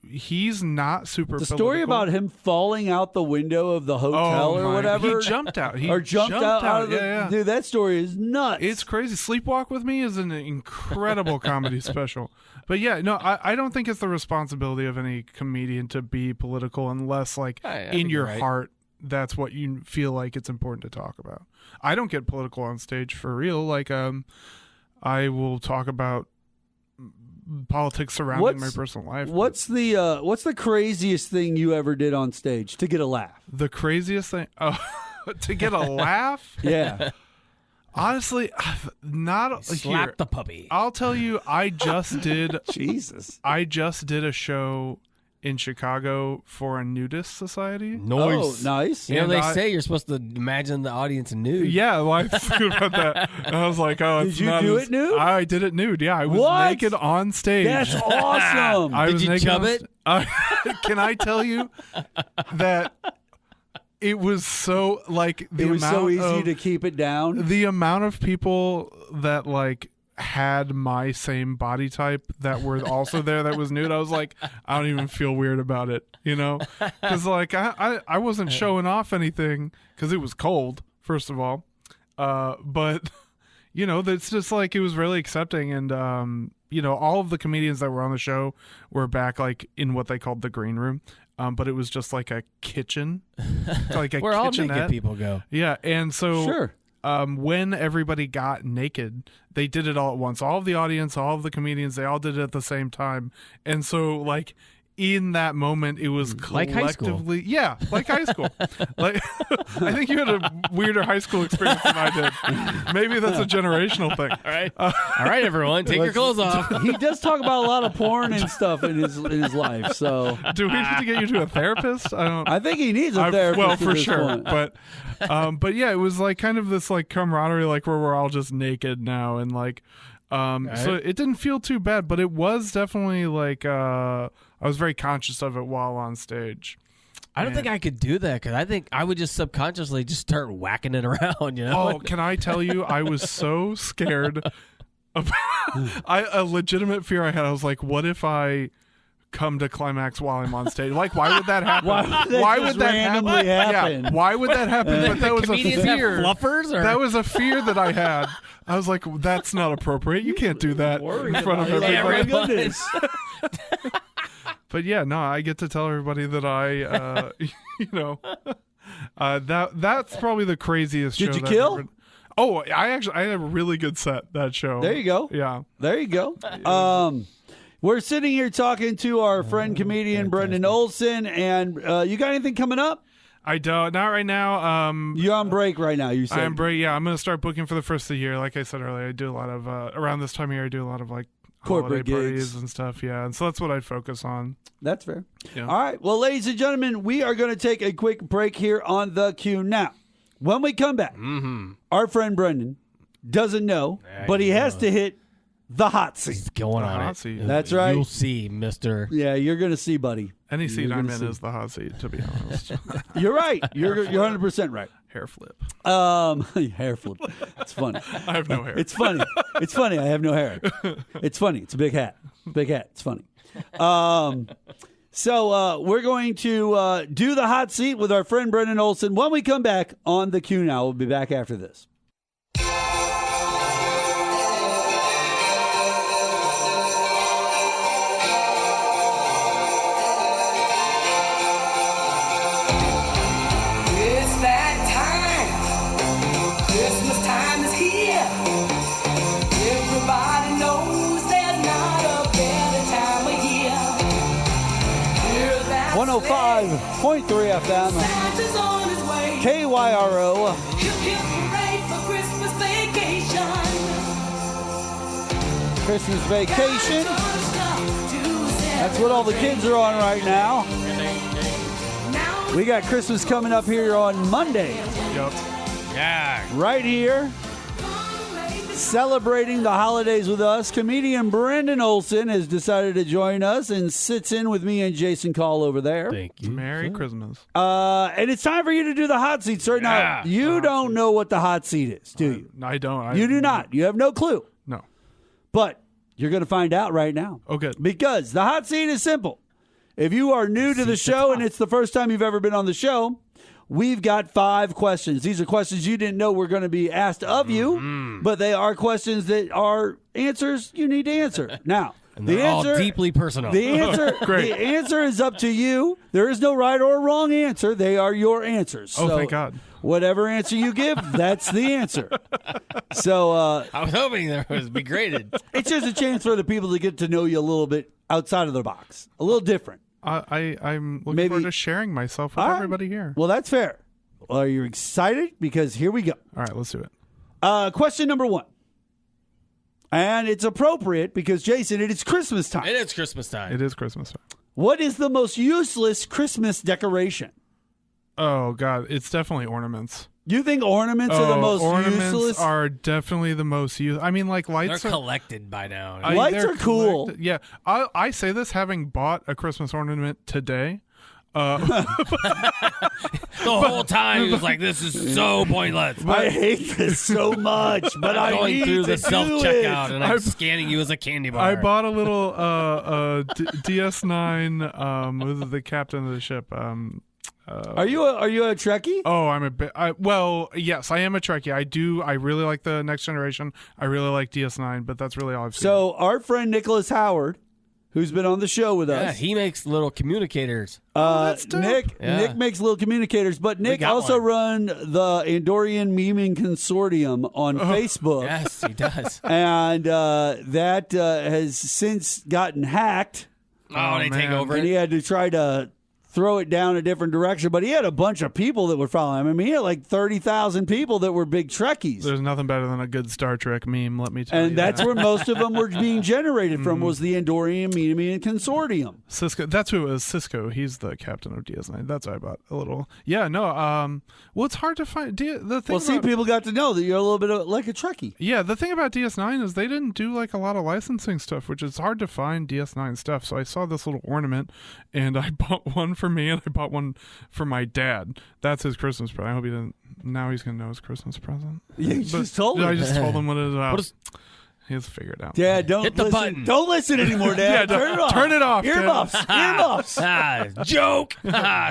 he's not super The political. story about him falling out the window of the hotel or whatever. He jumped out. Jumped out of the... Dude, that story is nuts. It's crazy. Sleepwalk with Me is an incredible comedy special. But yeah, no, I don't think it's the responsibility of any comedian to be political unless, in your heart, that's what you feel like it's important to talk about. I don't get political on stage for real. I will talk about politics surrounding my personal life. What's the craziest thing you ever did on stage to get a laugh? The craziest thing? Oh, to get a laugh? Yeah. Honestly, not Slap here. the puppy. I'll tell you, I just did a show in Chicago for a nudist society. Oh, nice. You know, they say you're supposed to imagine the audience nude. Yeah, well, I was thinking about that. And I was like, oh, it's Did you do it nude? I did it nude, yeah. I was naked on stage. That's awesome. Did you chub it? Can I tell you that it was so, it was so easy to keep it down? The amount of people that, had my same body type that were also there that was nude, I was like, I don't even feel weird about it, because I wasn't showing off anything because it was cold, first of all, but it's just it was really accepting, and all of the comedians that were on the show were back in what they called the green room, but it was just like a kitchen, like a where all kitchenette. naked people go. Yeah, and so sure. When everybody got naked, they did it all at once. All of the audience, all of the comedians, they all did it at the same time. And so, in that moment, it was collectively... Like high school. I think you had a weirder high school experience than I did. Maybe that's a generational thing. All right, everyone, take your clothes off. He does talk about a lot of porn and stuff in his life, so... Do we need to get you to a therapist? I think he needs a therapist. Well, for sure. Point. But yeah, it was kind of this camaraderie, where we're all just naked now, and so it didn't feel too bad, but it was definitely I was very conscious of it while on stage. I don't think I could do that because I think I would just subconsciously just start whacking it around. Oh, can I tell you? I was so scared. A legitimate fear I had. I was like, what if I come to climax while I'm on stage? Why would that happen? Why would that happen? Yeah, why would that happen? But that was a fear. Fluffers, or? That was a fear that I had. I was like, that's not appropriate. You can't do that in front of everybody. But yeah, no, I get to tell everybody that that's probably the craziest show. Did you kill? Oh, I had a really good set that show. There you go. Yeah. There you go. We're sitting here talking to our friend comedian Brendan Olson, and you got anything coming up? I don't. Not right now. You're on break right now, you said. I'm break. Yeah, I'm going to start booking for the first of the year. Like I said earlier, I do a lot of around this time of year. I do a lot of corporate holiday gigs parties and stuff. Yeah, and so that's what I'd focus on. That's fair. Yeah. All right. Well, ladies and gentlemen, we are going to take a quick break here on the Q Now. When we come back, our friend Brendan doesn't know, but he has to hit the hot seat. He's going on hot it. seat. That's right. You'll see, mister. Yeah, you're going to see, buddy. Any seat You're I'm gonna in see. is the hot seat, to be honest. You're right. You're 100% right. Hair flip. Hair flip. It's funny. I have no hair. It's funny. It's funny. I have no hair. It's funny. It's a big hat. Big hat. It's funny. So we're going to do the hot seat with our friend Brendan Olson when we come back on the Q Now. We'll be back after this. Christmas time is here. Everybody knows there's not a better time of year. 105.3 FM. Santa's on his way. KYRO. Hip hip hooray for Christmas vacation. Christmas vacation. That's what all the kids are on right now. We got Christmas coming up here on Monday. Yep. Yeah. Right here, celebrating the holidays with us, comedian Brendan Olson has decided to join us and sits in with me and Jason Call over there. Thank you. Merry Christmas. And it's time for you to do the hot seat, sir. Now, you don't know what the hot seat is, do you? I don't. You do not. You have no clue. No. But you're going to find out right now. Oh, good. Because the hot seat is simple. If you are new to the show and it's the first time you've ever been on the show, we've got 5 questions. These are questions you didn't know were going to be asked of you, but they are questions that are answers you need to answer. Now, And they're all deeply personal. The answer is up to you. There is no right or wrong answer. They are your answers. Oh, So thank God. Whatever answer you give, that's the answer. So I was hoping there was be graded. it's just a chance for the people to get to know you a little bit outside of the box, a little different. I'm looking forward to sharing myself with everybody here. Well, that's fair. Are you excited? Because here we go. All right, let's do it. Question number 1. And it's appropriate because, Jason, it is Christmas time. It is Christmas time. It is Christmas time. What is the most useless Christmas decoration? Oh, God. It's definitely ornaments. You think ornaments are the most ornaments useless? Are definitely the most useless. I mean, like lights. They're collected by now. Lights are cool. Yeah. I say this having bought a Christmas ornament today. The whole time he was like, "This is so pointless." I hate this so much, but I going need through to the self do checkout it. and I'm scanning you as a candy bar. I bought a little DS9 with the captain of the ship. Are you a Trekkie? Oh, I'm a bit. Well, yes, I am a Trekkie. I really like the Next Generation. I really like DS9, but that's really all I've seen. So our friend Nicholas Howard, who's been on the show with us, he makes little communicators. that's dope. Nick makes little communications, but Nick also run the Andorian Memeing Consortium on Facebook. Yes, he does. And that has since gotten hacked. Oh, they take over and it. he had to try to throw it down a different direction, but he had a bunch of people that were following him. I mean, he had like 30,000 people that were big Trekkies. There's nothing better than a good Star Trek meme, let me tell you. And that's where most of them were being generated from, was the Andorian Memeing Consortium. Cisco, that's who it was. Cisco, he's the captain of DS9. That's why I bought a little. Yeah, no. Well, it's hard to find. People got to know that you're a little bit like a Trekkie. Yeah, the thing about DS9 is they didn't do like a lot of licensing stuff, which is hard to find DS9 stuff. So I saw this little ornament, and I bought one for me, and I bought one for my dad. That's his Christmas present. I hope he didn't. Now he's gonna know his Christmas present. Yeah, you just told him. I just told him what it is. He has to figure it out. Dad, don't hit the listen. button. Don't listen anymore, Dad. Yeah, turn it off. turn it off, Dad. Earmuffs. Joke.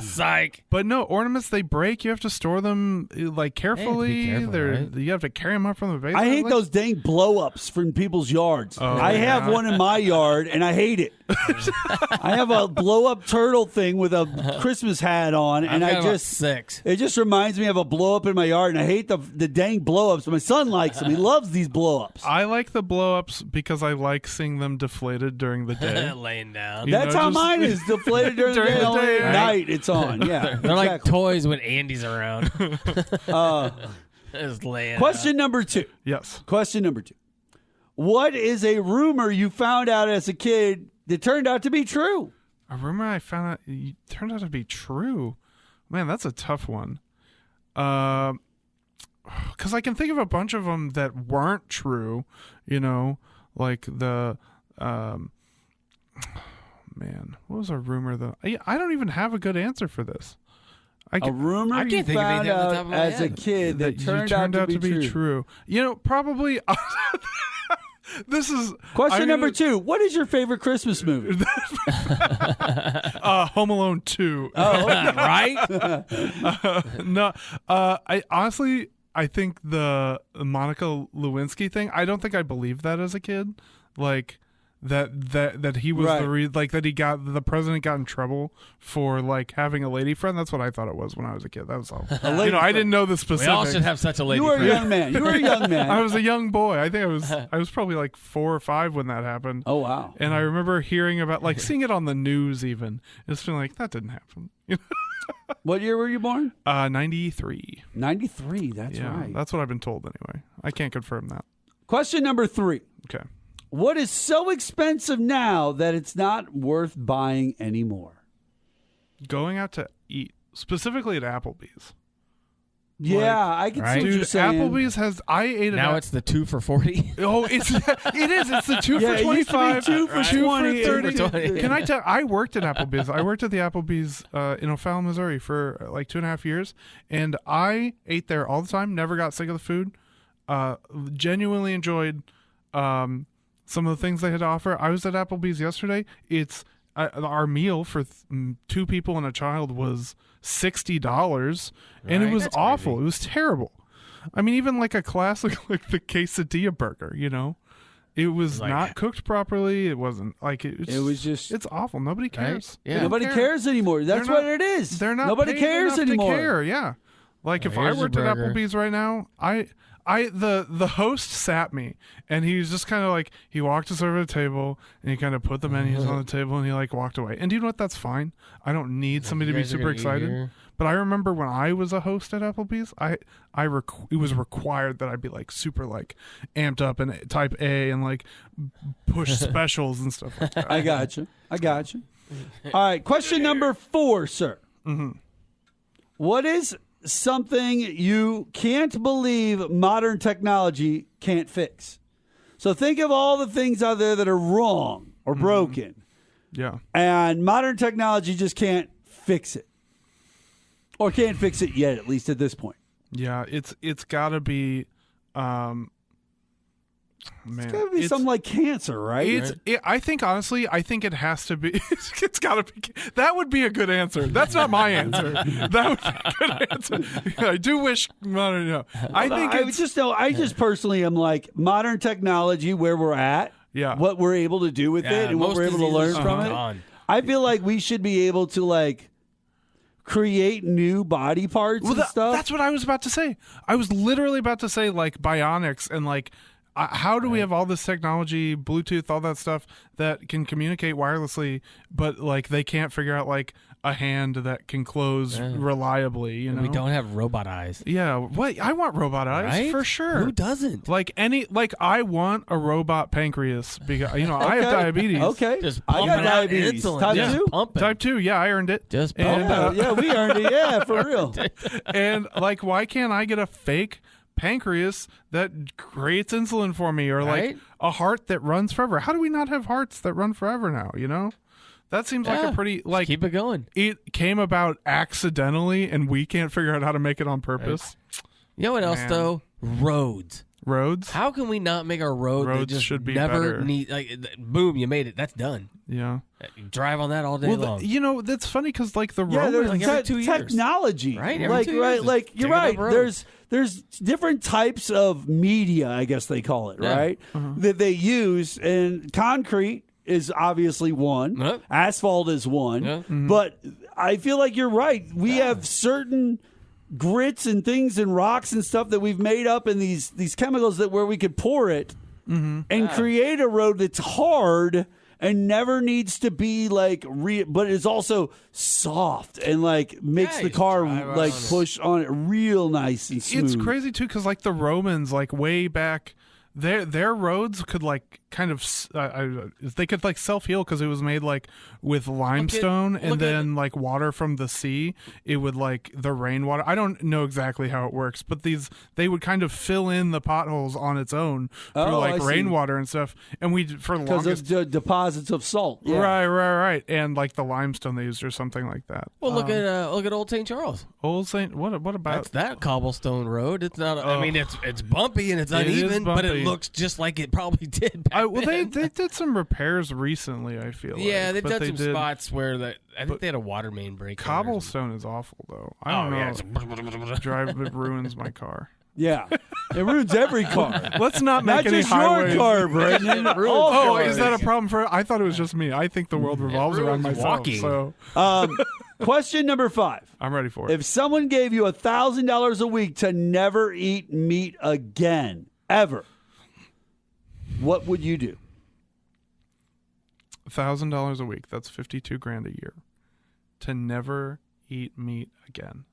Psych. But no, ornaments, they break. You have to store them like carefully. careful, You have to carry them up from the base. I hate those dang blow-ups from people's yards. I have one in my yard, and I hate it. I have a blow-up turtle thing with a Christmas hat on, and I've got I about just 6. It just reminds me of a blow-up in my yard, and I hate the dang blow-ups. My son likes them. He loves these blow-ups. I like the blow-ups because I like seeing them deflated during the day. Laying down. That's how mine is deflated during the day. Only at night it's on. Yeah, They're like toys when Andy's around. Just laying Question number 2. Yes. Question number 2. What is a rumor you found out as a kid that turned out to be true? A rumor I found out turned out to be true. Man, that's a tough one. Because I can think of a bunch of them that weren't true. You know, like the man, what was a rumor that I don't even have a good answer for this. A rumor I you can't think of found anything off the out top of my as a head. kid that turned out to be true. You know, probably. This is Question number 2. What is your favorite Christmas movie? Home Alone 2. Oh, okay. Right? No, I honestly, I think the Monica Lewinsky thing, I don't think I believed that as a kid. Like that he was Right. the president got in trouble for like having a lady friend. That's what I thought it was when I was a kid. That was all. I didn't know the We specifics. all should have such a lady You were a friend. young man. You were a young man. I was a young boy. I think I was probably like 4 or 5 when that happened. Oh, wow. And I remember hearing about, like, seeing it on the news even. It's been like, that didn't happen. What year were you born? 93. 93. That's Yeah, right. that's what I've been told anyway. I can't confirm that. Question number 3. Okay. What is so expensive now that it's not worth buying anymore? Going out to eat, specifically at Applebee's. Yeah, I can see what Dude, you're saying. Applebee's has. I ate it. Now it's the 2 for $40. Oh, it is. It's the 2 Yeah, for it used to be 25, 2 for 20, 30. 2 for 20. Can I tell? I worked at Applebee's. I worked at the Applebee's in O'Fallon, Missouri, for like 2.5 years, and I ate there all the time. Never got sick of the food. Genuinely enjoyed some of the things they had to offer. I was at Applebee's yesterday. It's our meal for 2 people and a child was $60, and it was That's awful. crazy. It was terrible. I mean, even like a classic like the quesadilla burger, it was Like- not cooked properly. It wasn't like It was just. it's awful. Nobody cares. Yeah. They don't Nobody care. cares anymore. That's They're what not- it is. They're not. Nobody paid cares enough anymore. To care. Yeah. Like if I Here's your worked at burger. Applebee's right now, the host sat me and he was just kind of like, he walked us over to the table and he kind of put the menus on the table and he like walked away. And do you know what? That's fine. I don't need somebody to be guys are super gonna eat excited. here? But I remember when I was a host at Applebee's, it was required that I be like super like amped up and type A and like push specials and stuff like that. I got you. All right, question number 4, sir. Mm-hmm. What is something you can't believe modern technology can't fix? So think of all the things out there that are wrong or broken, Yeah. and modern technology just can't fix it. Or can't fix it yet, at least at this point. Yeah, it's got to be man. It's got to be something like cancer, right? I think honestly, it has to be. It's got to be. That would be a good answer. That's not my answer. That would be a good answer. I do wish. No. I just personally am like modern technology, where we're at, Yeah. what we're able to do with it, and what most we're able to diseases learn are from it. gone. I feel like we should be able to like create new body parts and stuff. That's what I was about to say. I was literally about to say like bionics and like. How do we have all this technology, Bluetooth, all that stuff that can communicate wirelessly, but like they can't figure out like a hand that can close reliably? We don't have robot eyes. Yeah, what? I want robot eyes Right? for sure. Who doesn't? I want a robot pancreas because I have diabetes. Okay, Just I pumping got out diabetes. insulin. Type Just 2? pumping. Type 2, yeah, I earned it. Just And, pumping. Yeah, we earned it. Yeah, for real. and like, why can't I get a fake pancreas that creates insulin for me, or like Right? a heart that runs forever? How do we not have hearts that run forever now? That seems like a pretty like keep it going. It came about accidentally, and we can't figure out how to make it on purpose. You know what else Man. though? Roads. Roads, How can we not make our road that Roads just should be never better. need boom, you made it. That's done. yeah. You drive on that all day Well, long. that's funny because like the Yeah, road, there's like every 2 years. technology, Right, every like 2 years, right, just like you're digging up right. roads. There's different types of media, I guess they call it, Yeah. right? That they use, and concrete is obviously one. Yep. Asphalt is one, Yeah. but I feel like you're right. We have certain grits and things and rocks and stuff that we've made up in these chemicals that where we could pour it and create a road that's hard and never needs to be like but is also soft and like makes Yeah, the you car drive out like on it. push on it real nice and smooth. it's crazy too because like the Romans, like way back, their roads could like kind of they could like self-heal because it was made like with limestone look and at then like water from the sea. It would like the rainwater. I don't know exactly how it works, but they would kind of fill in the potholes on its own through Oh, I like see. rainwater and stuff. And we for the because longest. of the deposits of salt. Yeah. Right, and like the limestone they used or something like that. Well, look at Old St. Charles. Old Saint. What about That's that cobblestone road. It's not. I mean, it's bumpy and it's It is uneven, but it bumpy. looks just like it probably did. Back well, they then. did some repapers recently. I feel Yeah, like, they've but done they some did- spots where I think they had a water main break. there or something. Cobblestone is awful though. I don't know. It ruins my car. Yeah, it ruins every car. Let's not make Not any just your highways. car, Brendan. All Oh, cars. is that a problem for? I thought it was just me. I think the world revolves around ruins myself. walking. So Question number 5. I'm ready for it. If someone gave you $1,000 a week to never eat meat again, ever, what would you do? $1,000 a week. That's $52,000 a year. To never eat meat again.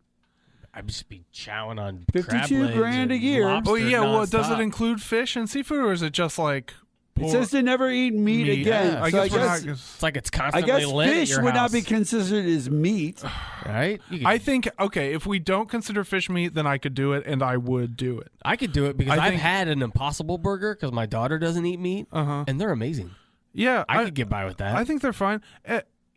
I'd just be chowing on 52 crab legs grand a and year. lobster Oh yeah. Well, does it nonstop. include fish and seafood, or is it just like It says to never eat meat again. Yeah. So I guess it's like it's I constantly guess lit at fish your would not house. be considered as meat. Right? I think, okay, if we don't consider fish meat, then I could do it, and I would do it. I could do it because I I've think- had an Impossible Burger because my daughter doesn't eat meat, and they're amazing. Yeah. I could get by with that. I think they're fine.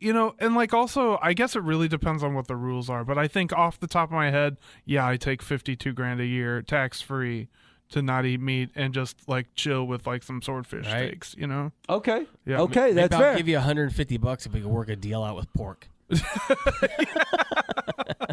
You know, and like also, I guess it really depends on what the rules are, but I think off the top of my head, yeah, I take $52,000 a year tax-free to not eat meat and just like chill with like some swordfish steaks, you know? Okay. Yeah. Okay, that's Maybe fair. I'll give you $150 if we can work a deal out with pork.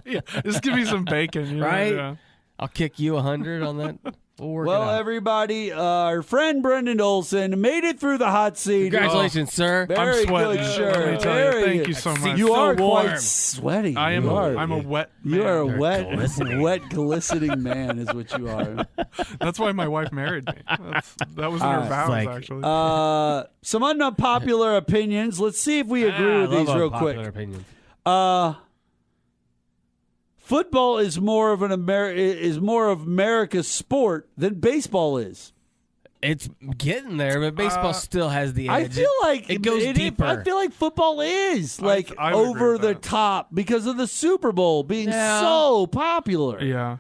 Yeah, just give me some bacon, you know? Right? Yeah. I'll kick you 100 on that. We'll work it Well, out. everybody, our friend Brendan Olson made it through the hot seat. Congratulations, sir. Very I'm sweating. good, sir. Let me tell you. Very Thank good. you so That much. seat's You so are warm. quite sweaty. I'm a wet man. You are a You're wet, glistening. wet, glistening man is what you are. That's why my wife married me. That was in All her right. vows, Like- actually. Some unpopular opinions. Let's see if we agree I with love these real unpopular quick. opinions. Football is more of America's sport than baseball is. It's getting there, but baseball still has the I edge. feel like it goes deeper. I feel like football is like I would agree over with the that. top because of the Super Bowl being Yeah. so popular. Yeah.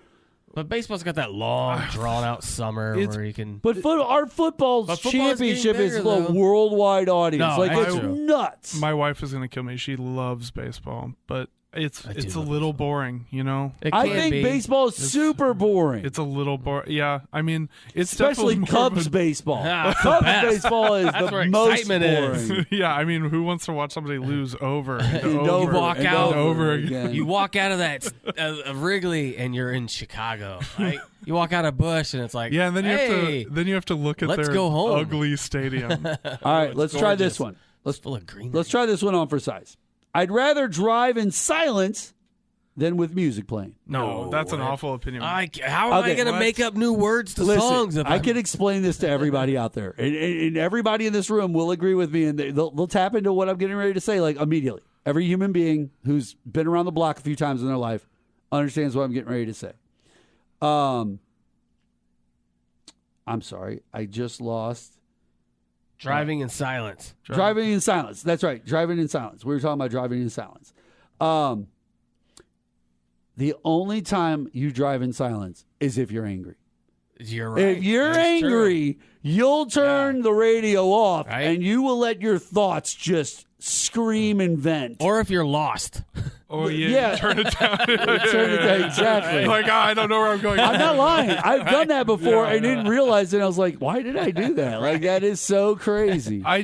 But baseball's got that long, drawn-out summer where you can. But our football But football is getting championship is bigger, a though. worldwide audience. No, like that's it's true. nuts. My wife is going to kill me. She loves baseball, but it's do a love little boring, you know? It I can think be. baseball is super boring. It's a little boring. Yeah, I mean, it's Especially definitely more of Cubs a- baseball. Ah, it's the Cubs best. baseball is That's the where most excitement is. boring. Yeah, I mean, who wants to watch somebody lose over and And over? over walk and out over again. You walk out of that of Wrigley and you're in Chicago. Right? You walk out of Busch and it's like, Yeah, and then hey, you have to look at let's their go home. ugly stadium. All right, let's try this gorgeous. one. Let's full of green. Let's try this one on for size. I'd rather drive in silence than with music playing. No, that's an awful opinion. How am I Okay, going to what? make up new words to Listen, songs? If I can explain this to everybody out there, and everybody in this room will agree with me, and they'll tap into what I'm getting ready to say like immediately. Every human being who's been around the block a few times in their life understands what I'm getting ready to say. I'm sorry, I just lost. Driving in silence. Driving in silence. That's right. Driving in silence. We were talking about driving in silence. The only time you drive in silence is if you're angry. You're right. If you're That's angry, true. you'll turn the radio off Right. and you will let your thoughts just scream and vent. Or if you're lost. Or Yeah. turn it down. Turn it down, exactly. Like, I don't know where I'm going. I'm not lying. I've done that before and didn't realize it. I was like, why did I do that? Like, that is so crazy. I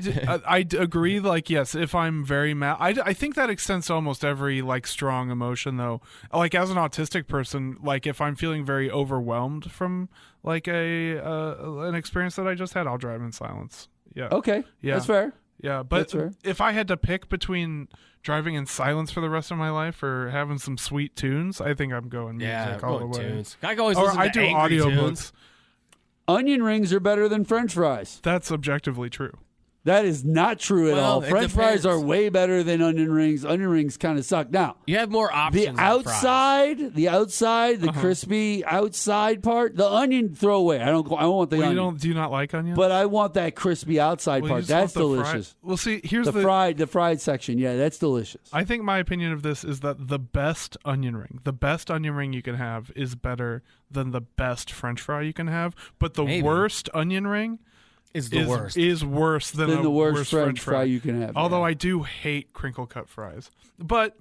agree. Like, yes, if I'm very mad, I think that extends to almost every like strong emotion, though. Like, as an autistic person, like if I'm feeling very overwhelmed from like an experience that I just had, I'll drive in silence. Yeah. Okay. Yeah. That's fair. Yeah, but That's fair. if I had to pick between driving in silence for the rest of my life or having some sweet tunes, I think I'm going music all the way. Tunes. I always Or listen I to do angry audiobooks. tunes. Onion rings are better than French fries. That's objectively true. That is not true at Well, all. it French fries depends. are way better than onion rings. Onion rings kind of suck. Now, You have more options. the outside, the crispy outside part, the onion throwaway. I don't want the Well, onion. do you not like onions? But I want that crispy outside Well, you part. just That's want the fried- delicious. Well, see, here's The fried section. Yeah, that's delicious. I think my opinion of this is that the best onion ring you can have is better than the best French fry you can have. But the Maybe. worst onion ring is the worst. Is worse than Then a the worst worse French fry you can have. Although yeah. I do hate crinkle cut fries, but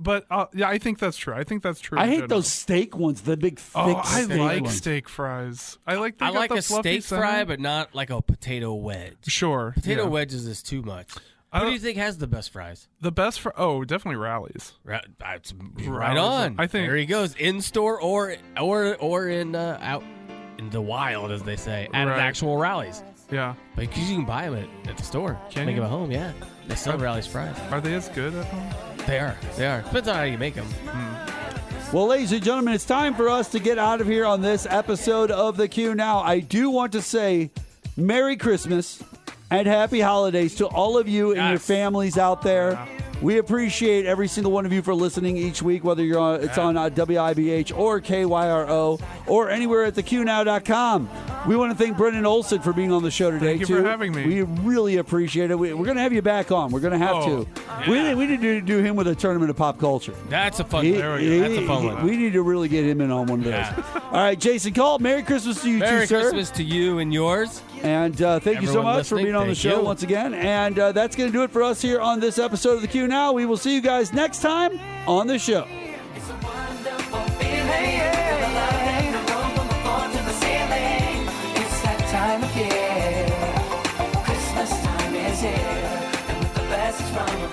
yeah, I think that's true. I think that's true. I in hate general. those steak ones, the big thick I steak like ones. steak fries. I like. They I got like the a fluffy steak center. fry, but not like a potato wedge. Sure, Potato yeah. wedges is too much. I Who do don't- you think has the best fries? The best for definitely Rallies. Right Rallies, on. I think- there he goes, in store or in out in the wild, as they say, at an Right. actual Rallies. Yeah, But you can buy them at the store. Can Make you? them at home. Yeah, they sell Rallies fries. are they as good at home? They are. They are. Depends on how you make them. Well, ladies and gentlemen, it's time for us to get out of here on this episode of the Q Now. I do want to say Merry Christmas and Happy Holidays to all of you and your Yes. families out there. We appreciate every single one of you for listening each week, whether it's on WIBH or KYRO or anywhere at theqnow.com. We want to thank Brendan Olson for being on the show today, Thank you too. for having me. We really appreciate it. We're going to have you back on. We're going to have to. yeah. We need to do him with a tournament of pop culture. That's a fun one. That's a fun one. We need to really get him in on one of those. Yeah. All right, Jason Call, Merry Christmas to you Merry too, sir. Christmas to you and yours. And thank you so Everyone much for listening, being on the thank show you. once again. And that's going to do it for us here on this episode of the Q Now. We will see you guys next time on the show. It's a wonderful feeling. Feel the light, the room from the floor to the ceiling. It's that time of year. Christmas time is here. And with the best from